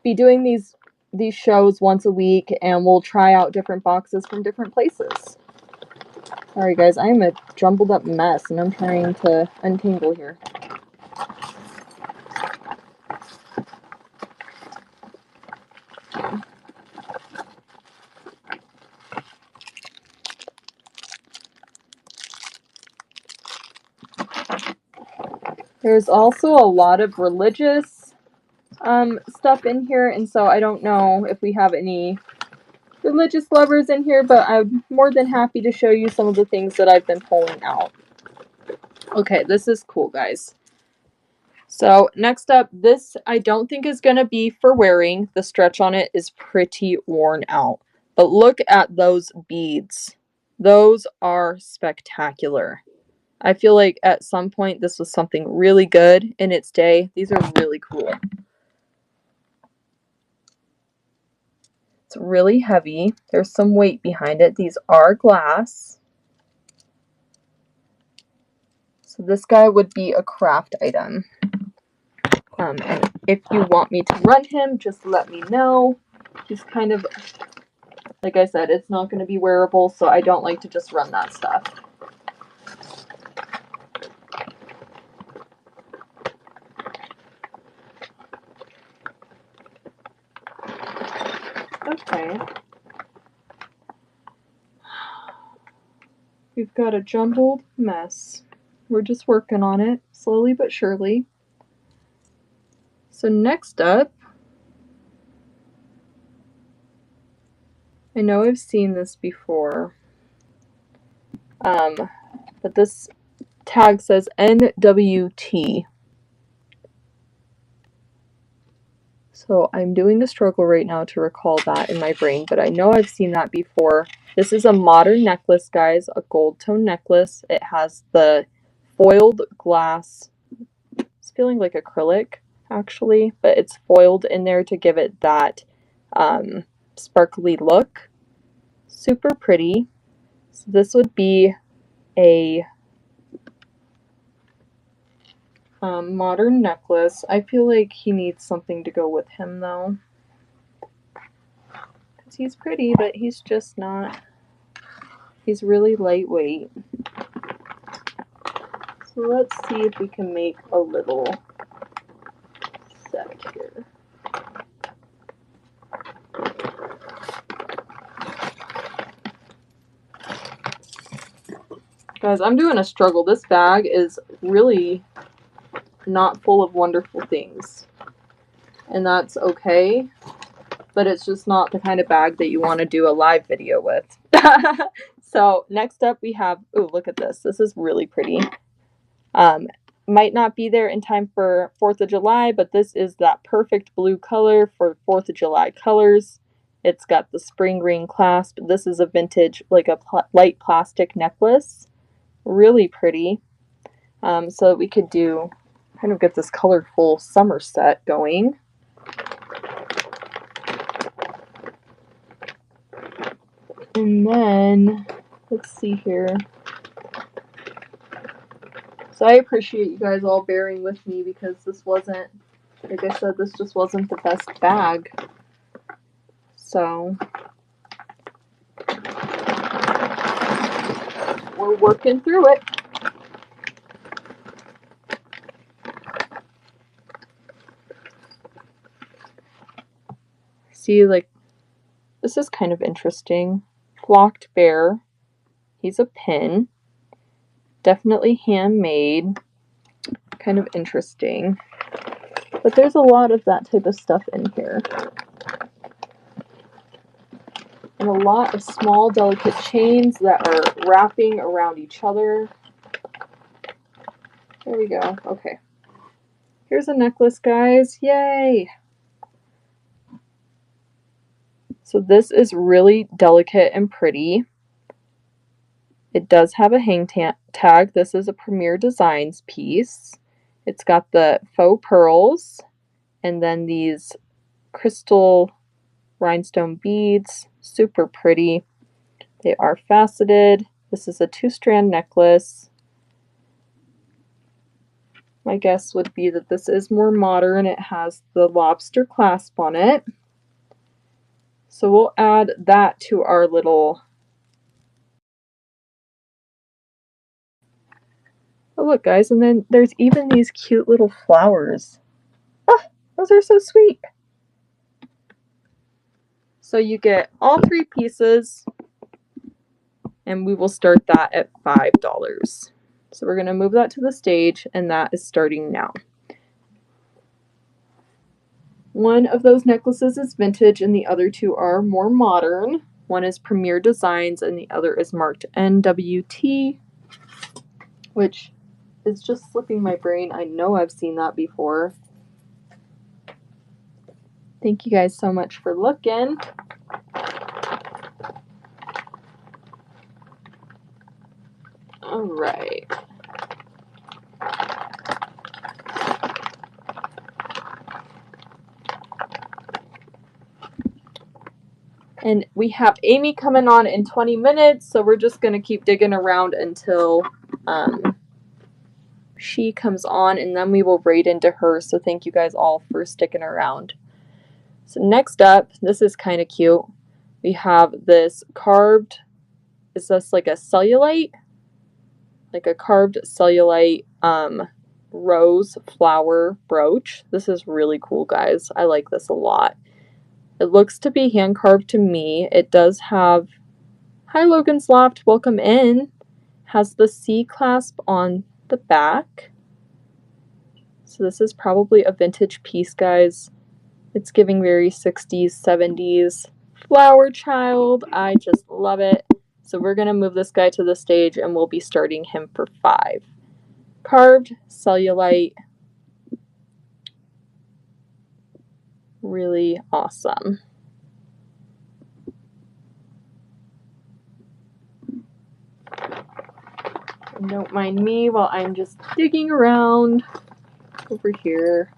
be doing these shows once a week, and we'll try out different boxes from different places. Sorry guys, I'm a jumbled up mess and I'm trying to untangle here. There's also a lot of religious stuff in here, and so I don't know if we have any religious lovers in here, but I'm more than happy to show you some of the things that I've been pulling out. Okay, this is cool, guys. So next up, this I don't think is going to be for wearing. The stretch on it is pretty worn out. But look at those beads. Those are spectacular. I feel like at some point this was something really good in its day. These are really cool. It's really heavy. There's some weight behind it. These are glass. So this guy would be a craft item. And if you want me to run him, just let me know. He's kind of, like I said, it's not going to be wearable, so I don't like to just run that stuff. Okay. We've got a jumbled mess. We're just working on it, slowly but surely. So next up, I know I've seen this before, but this tag says NWT. So I'm doing the struggle right now to recall that in my brain, but I know I've seen that before. This is a modern necklace, guys, a gold tone necklace. It has the foiled glass. It's feeling like acrylic, actually, but it's foiled in there to give it that sparkly look. Super pretty. So this would be a modern necklace. I feel like he needs something to go with him, though. Because he's pretty, but he's just not. He's really lightweight. So let's see if we can make a little set here. Guys, I'm doing a struggle. This bag is really not full of wonderful things. And that's okay. But it's just not the kind of bag that you want to do a live video with. So next up we have, ooh, look at this. This is really pretty. Might not be there in time for 4th of July, but this is that perfect blue color for 4th of July colors. It's got the spring ring clasp. This is a vintage, like a light plastic necklace. Really pretty. So we could do, kind of get this colorful summer set going. And then, let's see here. So I appreciate you guys all bearing with me because this wasn't, like I said, this just wasn't the best bag. So we're working through it. See, like, this is kind of interesting. Flocked bear. He's a pin. Definitely handmade. Kind of interesting. But there's a lot of that type of stuff in here. And a lot of small, delicate chains that are wrapping around each other. There we go. Okay. Here's a necklace, guys. Yay! So this is really delicate and pretty. It does have a hang tag. This is a Premier Designs piece. It's got the faux pearls and then these crystal rhinestone beads. Super pretty. They are faceted. This is a 2-strand necklace. My guess would be that this is more modern. It has the lobster clasp on it. So we'll add that to our little... Oh, look, guys, and then there's even these cute little flowers. Oh, those are so sweet. So you get all 3 pieces, and we will start that at $5. So we're going to move that to the stage, and that is starting now. One of those necklaces is vintage, and the other 2 are more modern. One is Premier Designs, and the other is marked NWT, which is just slipping my brain. I know I've seen that before. Thank you guys so much for looking. All right. And we have Amy coming on in 20 minutes, so we're just going to keep digging around until she comes on, and then we will braid into her. So thank you guys all for sticking around. So next up, this is kind of cute. We have this carved, is this like a cellulite? Like a carved cellulite rose flower brooch. This is really cool, guys. I like this a lot. It looks to be hand carved to me. It does have, hi Logan's Loft, welcome in. Has the C clasp on the back. So this is probably a vintage piece, guys. It's giving very 60s, 70s. Flower child. I just love it. So we're going to move this guy to the stage and we'll be starting him for 5. Carved cellulite. Really awesome. And don't mind me while I'm just digging around over here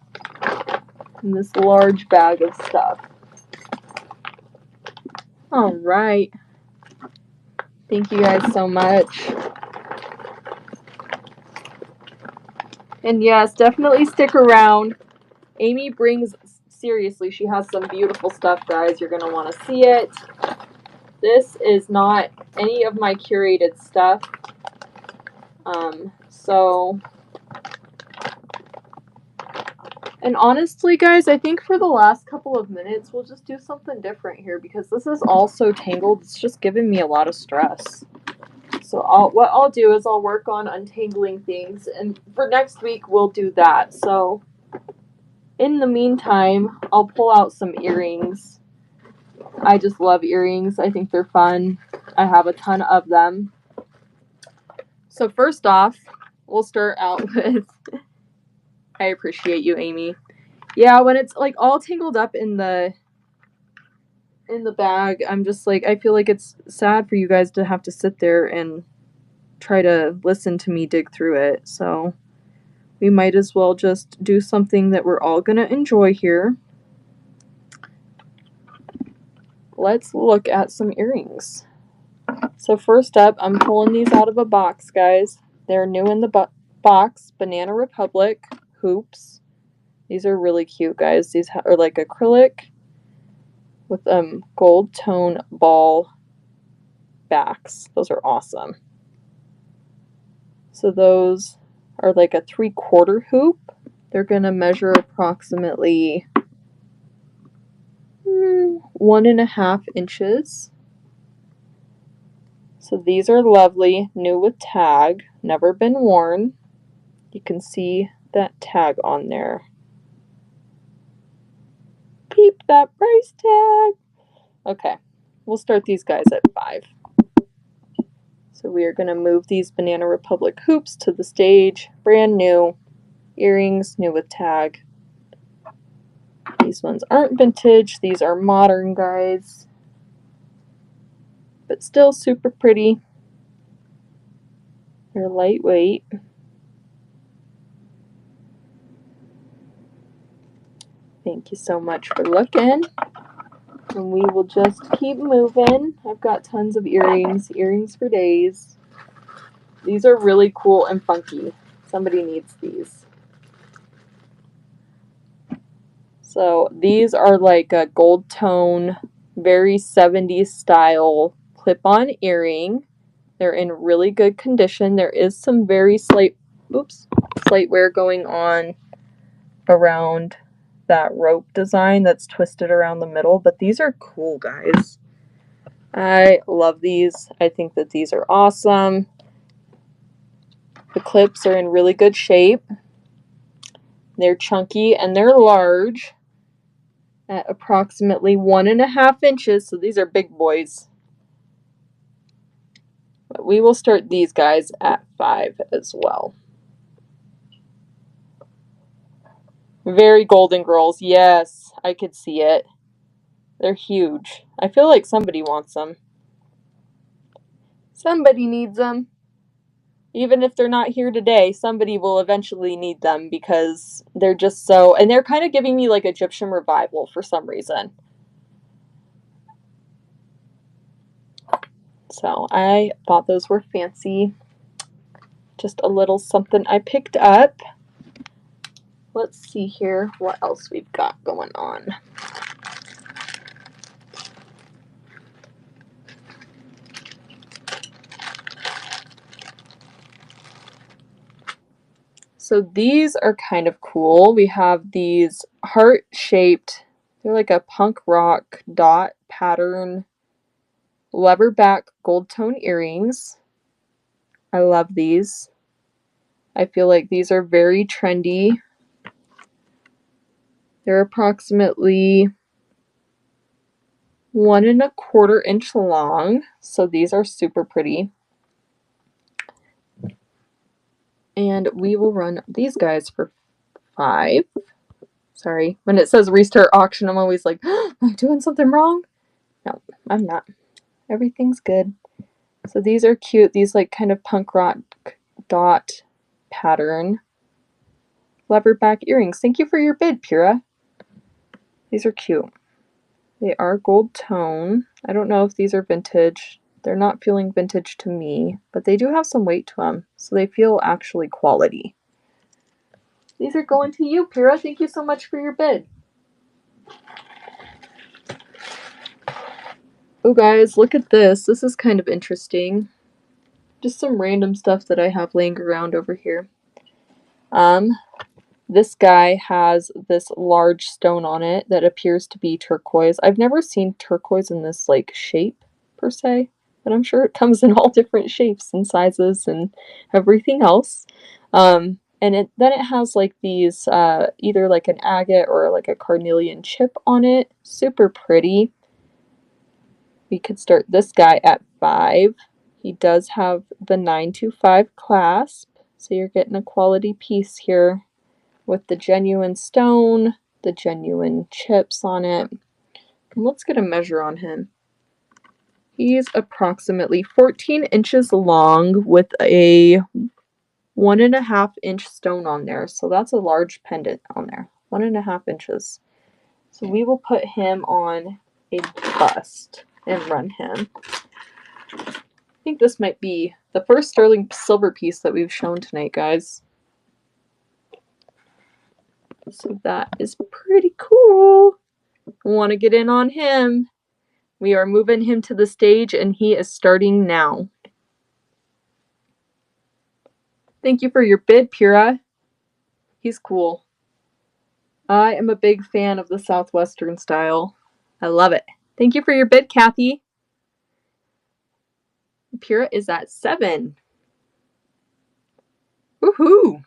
in this large bag of stuff. All right. Thank you guys so much. And yes, definitely stick around. Amy brings, seriously, she has some beautiful stuff, guys. You're going to want to see it. This is not any of my curated stuff. And honestly, guys, I think for the last couple of minutes, we'll just do something different here because this is all so tangled. It's just giving me a lot of stress. So what I'll do is I'll work on untangling things, and for next week, we'll do that. So in the meantime, I'll pull out some earrings. I just love earrings. I think they're fun. I have a ton of them. So first off, we'll start out with, I appreciate you, Amy. Yeah, when it's like all tangled up in the bag, I'm just like, I feel like it's sad for you guys to have to sit there and try to listen to me dig through it. So we might as well just do something that we're all gonna enjoy here. Let's look at some earrings. So first up, I'm pulling these out of a box, guys. They're new in the box, Banana Republic hoops. These are really cute, guys. These are like acrylic with gold tone ball backs. Those are awesome. So those are like a 3/4 hoop. They're gonna measure approximately 1.5 inches. So these are lovely, new with tag, never been worn. You can see that tag on there. Peep that price tag. Okay, we'll start these guys at 5. So we are going to move these Banana Republic hoops to the stage. Brand new. Earrings, new with tag. These ones aren't vintage. These are modern, guys. But still super pretty. They're lightweight. Thank you so much for looking. And we will just keep moving. I've got tons of earrings. Earrings for days. These are really cool and funky. Somebody needs these. So these are like a gold tone, very 70s style clip-on earring. They're in really good condition. There is some very slight wear going on around that rope design that's twisted around the middle, but these are cool, guys. I love these. I think that these are awesome. The clips are in really good shape. They're chunky and they're large at approximately 1.5 inches. So these are big boys. But we will start these guys at 5 as well. Very Golden Girls. Yes, I could see it. They're huge. I feel like somebody wants them. Somebody needs them. Even if they're not here today, somebody will eventually need them because they're just so... And they're kind of giving me like Egyptian revival for some reason. So I thought those were fancy. Just a little something I picked up. Let's see here what else we've got going on. So these are kind of cool. We have these heart-shaped, they're like a punk rock dot pattern leatherback gold tone earrings. I love these. I feel like these are very trendy. They're approximately 1 1/4 inch long, so these are super pretty. And we will run these guys for $5. Sorry, when it says restart auction, I'm always like, am I doing something wrong? No, I'm not. Everything's good. So these are cute. These like kind of punk rock dot pattern. Leatherback earrings. Thank you for your bid, Pura. These are cute. They are gold tone. I don't know if these are vintage. They're not feeling vintage to me, but they do have some weight to them, so they feel actually quality. These are going to you, Pura. Thank you so much for your bid. Oh, guys, look at this. This is kind of interesting. Just some random stuff that I have laying around over here. This guy has this large stone on it that appears to be turquoise. I've never seen turquoise in this like shape per se, but I'm sure it comes in all different shapes and sizes and everything else. And then it has like these either like an agate or like a carnelian chip on it. Super pretty. We could start this guy at $5. He does have the 925 clasp, so you're getting a quality piece here with the genuine stone, the genuine chips on it. And let's get a measure on him. He's approximately 14 inches long with a 1.5 inch stone on there. So that's a large pendant on there. 1.5 inches. So we will put him on a bust and run him. I think this might be the first sterling silver piece that we've shown tonight, guys. So that is pretty cool. Want to get in on him. We are moving him to the stage and he is starting now. Thank you for your bid, Pura. He's cool. I am a big fan of the Southwestern style. I love it. Thank you for your bid, Kathy. Pura is at $7. Woohoo!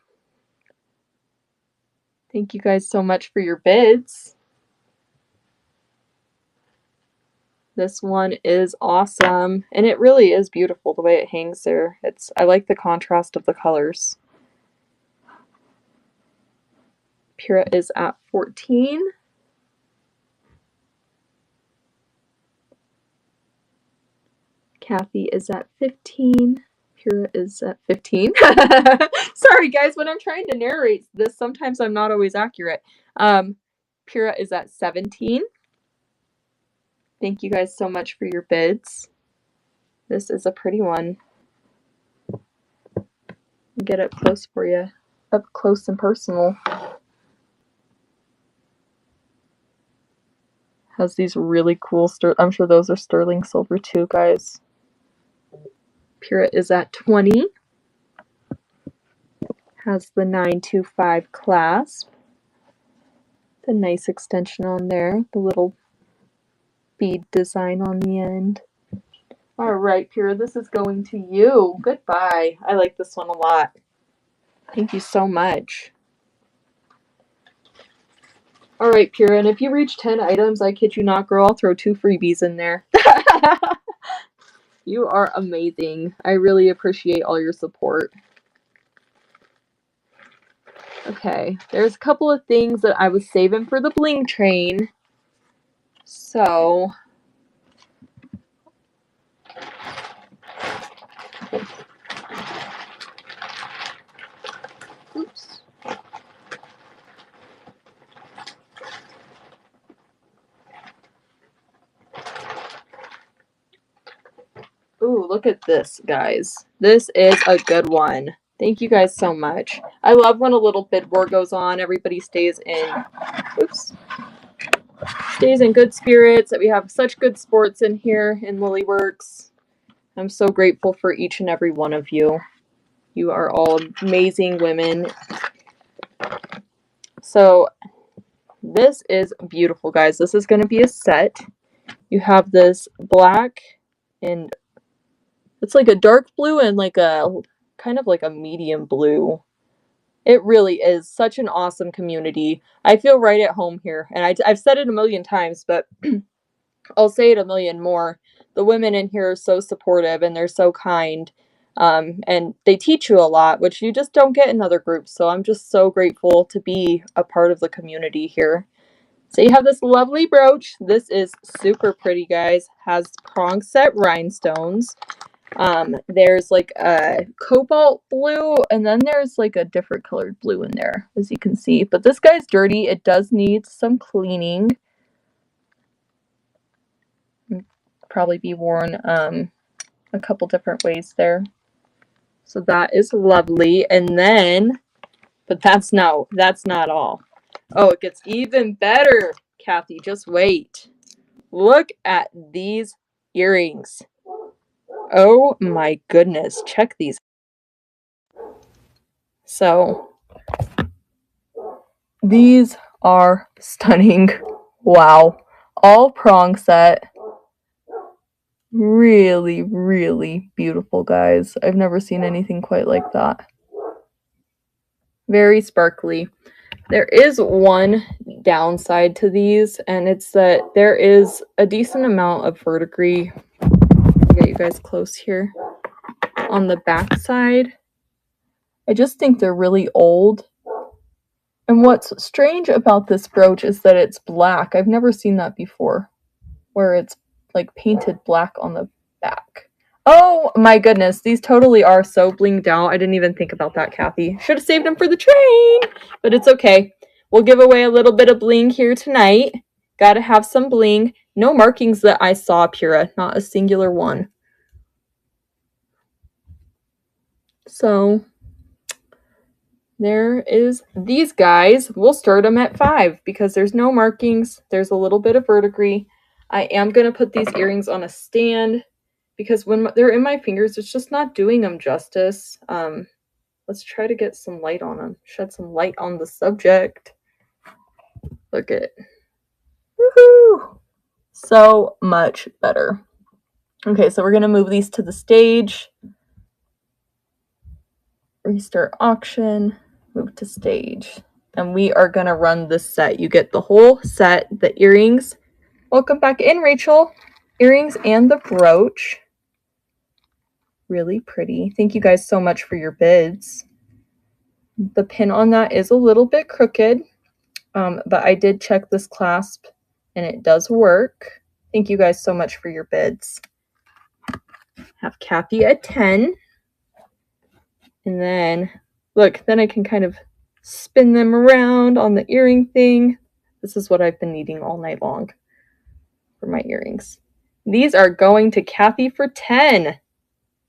Thank you guys so much for your bids. This one is awesome, and it really is beautiful the way it hangs there. I like the contrast of the colors. Pura is at 14. Kathy is at 15. Pura is at 15. Sorry, guys, when I'm trying to narrate this, sometimes I'm not always accurate. Pura is at 17. Thank you guys so much for your bids. This is a pretty one. Get up close for you. Up close and personal. Has these really cool, I'm sure those are sterling silver too, guys. Pura is at 20. Has the 925 clasp. The nice extension on there. The little bead design on the end. All right, Pura, this is going to you. Goodbye. I like this one a lot. Thank you so much. All right, Pura, and if you reach 10 items, I kid you not, girl, I'll throw 2 freebies in there. You are amazing. I really appreciate all your support. Okay, there's a couple of things that I was saving for the bling train. So, oops. Ooh, look at this, guys. This is a good one. Thank you guys so much. I love when a little bid war goes on. Everybody stays in good spirits, that we have such good sports in here in Lilyworks. I'm so grateful for each and every one of you. You are all amazing women. So this is beautiful, guys. This is going to be a set. You have this black and it's like a dark blue and like a kind of like a medium blue It really is such an awesome community. I feel right at home here. And I've said it a million times, but I'll say it a million more. The women in here are so supportive and they're so kind. And they teach you a lot, which you just don't get in other groups. So I'm just so grateful to be a part of the community here. So you have this lovely brooch. This is super pretty, guys. Has prong set rhinestones. There's like a cobalt blue, and then there's like a different colored blue in there, as you can see. But this guy's dirty. It does need some cleaning. Probably be worn a couple different ways there. So that is lovely. And then, but that's not all. Oh, it gets even better, Kathy. Just wait. Look at these earrings. Oh my goodness. Check these. So these are stunning. Wow. All prong set. Really, really beautiful, guys. I've never seen anything quite like that. Very sparkly. There is one downside to these, and it's that there is a decent amount of verdigris. I'll get you guys close here. On the back side. I just think they're really old. And what's strange about this brooch is that it's black. I've never seen that before, where it's like painted black on the back. Oh my goodness, these totally are so blinged out. I didn't even think about that, Kathy. Should have saved them for the train, but it's okay. We'll give away a little bit of bling here tonight. Gotta have some bling. No markings that I saw, Pura. Not a singular one. So there is these guys. We'll start them at 5 because there's no markings. There's a little bit of verdigris. I am going to put these earrings on a stand because when they're in my fingers, it's just not doing them justice. Let's try to get some light on them. Shed some light on the subject. Look at it. Woohoo! So much better. Okay, so we're going to move these to the stage. Restart auction. Move to stage. And we are going to run this set. You get the whole set, the earrings. Welcome back in, Rachel. Earrings and the brooch. Really pretty. Thank you guys so much for your bids. The pin on that is a little bit crooked, but I did check this clasp and it does work. Thank you guys so much for your bids. Have Kathy at 10. And then, look, then I can kind of spin them around on the earring thing. This is what I've been needing all night long for my earrings. These are going to Kathy for 10.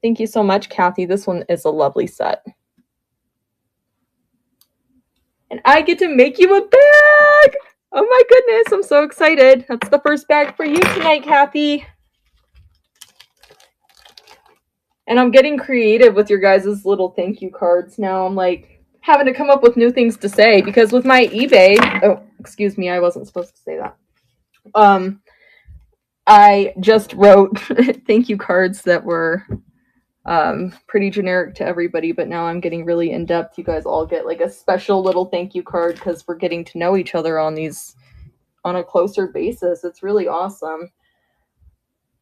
Thank you so much, Kathy. This one is a lovely set. And I get to make you a bag! Oh my goodness, I'm so excited. That's the first bag for you tonight, Kathy. And I'm getting creative with your guys' little thank you cards now. I'm like having to come up with new things to say because with my eBay, oh, excuse me, I wasn't supposed to say that. I just wrote thank you cards that were pretty generic to everybody, but now I'm getting really in depth. You guys all get like a special little thank you card because we're getting to know each other on these on a closer basis. It's really awesome.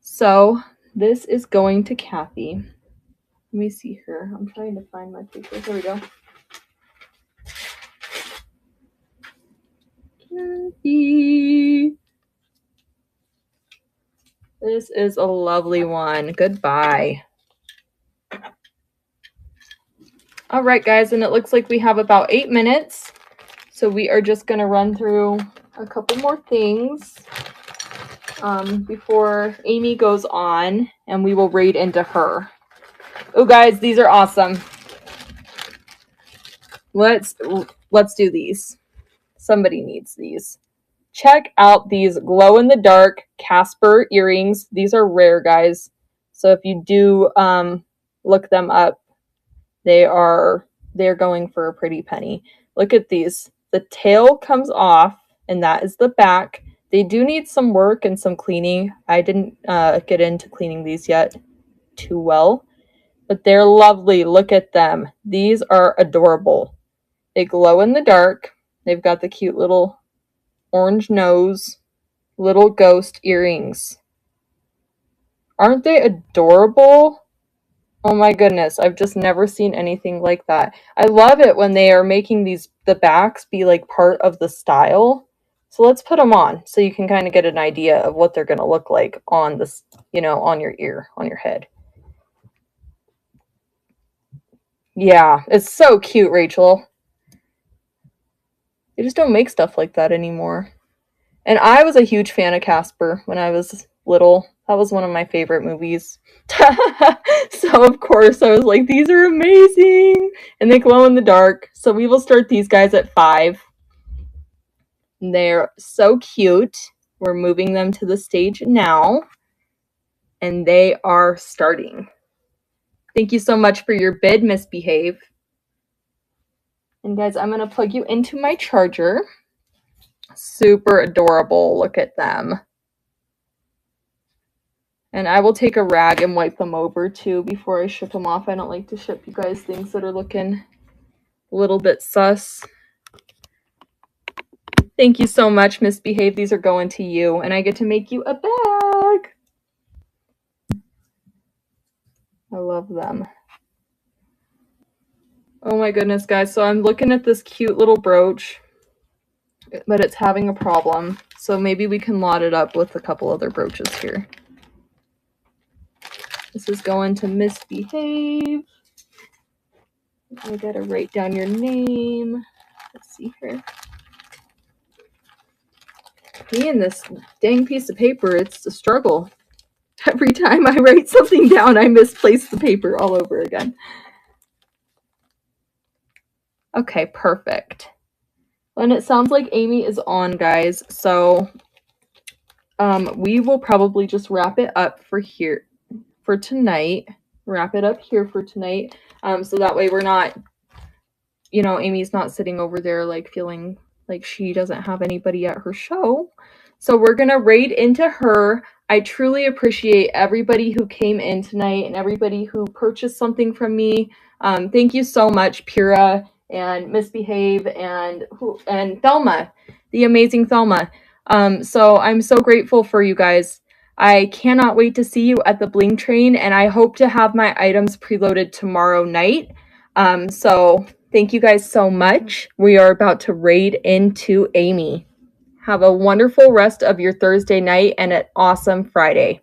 So this is going to Kathy. Let me see here. I'm trying to find my paper. Here we go. Kathy. This is a lovely one. Goodbye. All right, guys, and it looks like we have about 8 minutes. So we are just going to run through a couple more things before Amy goes on, and we will raid into her. Oh, guys, these are awesome. Let's do these. Somebody needs these. Check out these glow-in-the-dark Casper earrings. These are rare, guys. So if you do look them up, they're going for a pretty penny. Look at these. The tail comes off, and that is the back. They do need some work and some cleaning. I didn't get into cleaning these yet too well, but they're lovely. Look at them. These are adorable. They glow in the dark. They've got the cute little orange nose, little ghost earrings. Aren't they adorable? Oh my goodness, I've just never seen anything like that. I love it when they are making the backs be like part of the style. So let's put them on so you can kind of get an idea of what they're going to look like on this, on your ear, on your head. Yeah, it's so cute, Rachel. They just don't make stuff like that anymore. And I was a huge fan of Casper when I was little. That was one of my favorite movies. So, of course, I was like, these are amazing. And they glow in the dark. So we will start these guys at 5. They're so cute. We're moving them to the stage now. And they are starting. Thank you so much for your bid, Misbehave. And guys, I'm going to plug you into my charger. Super adorable. Look at them. And I will take a rag and wipe them over too before I ship them off. I don't like to ship you guys things that are looking a little bit sus. Thank you so much, Misbehave. These are going to you, and I get to make you a bag. I love them. Oh my goodness, guys. So I'm looking at this cute little brooch, but it's having a problem. So maybe we can lot it up with a couple other brooches here. This is going to Misbehave. I gotta write down your name. Let's see here. Me and this dang piece of paper, it's a struggle. Every time I write something down, I misplace the paper all over again. Okay, perfect. And it sounds like Amy is on, guys. So we will probably just wrap it up for tonight. Wrap it up here for tonight. So that way we're not, Amy's not sitting over there like feeling like she doesn't have anybody at her show. So we're going to raid into her. I truly appreciate everybody who came in tonight and everybody who purchased something from me. Thank you so much, Pyrrha and Misbehave and Thelma, the amazing Thelma. So I'm so grateful for you guys. I cannot wait to see you at the Bling Train, and I hope to have my items preloaded tomorrow night. So thank you guys so much. We are about to raid into Amy. Have a wonderful rest of your Thursday night and an awesome Friday.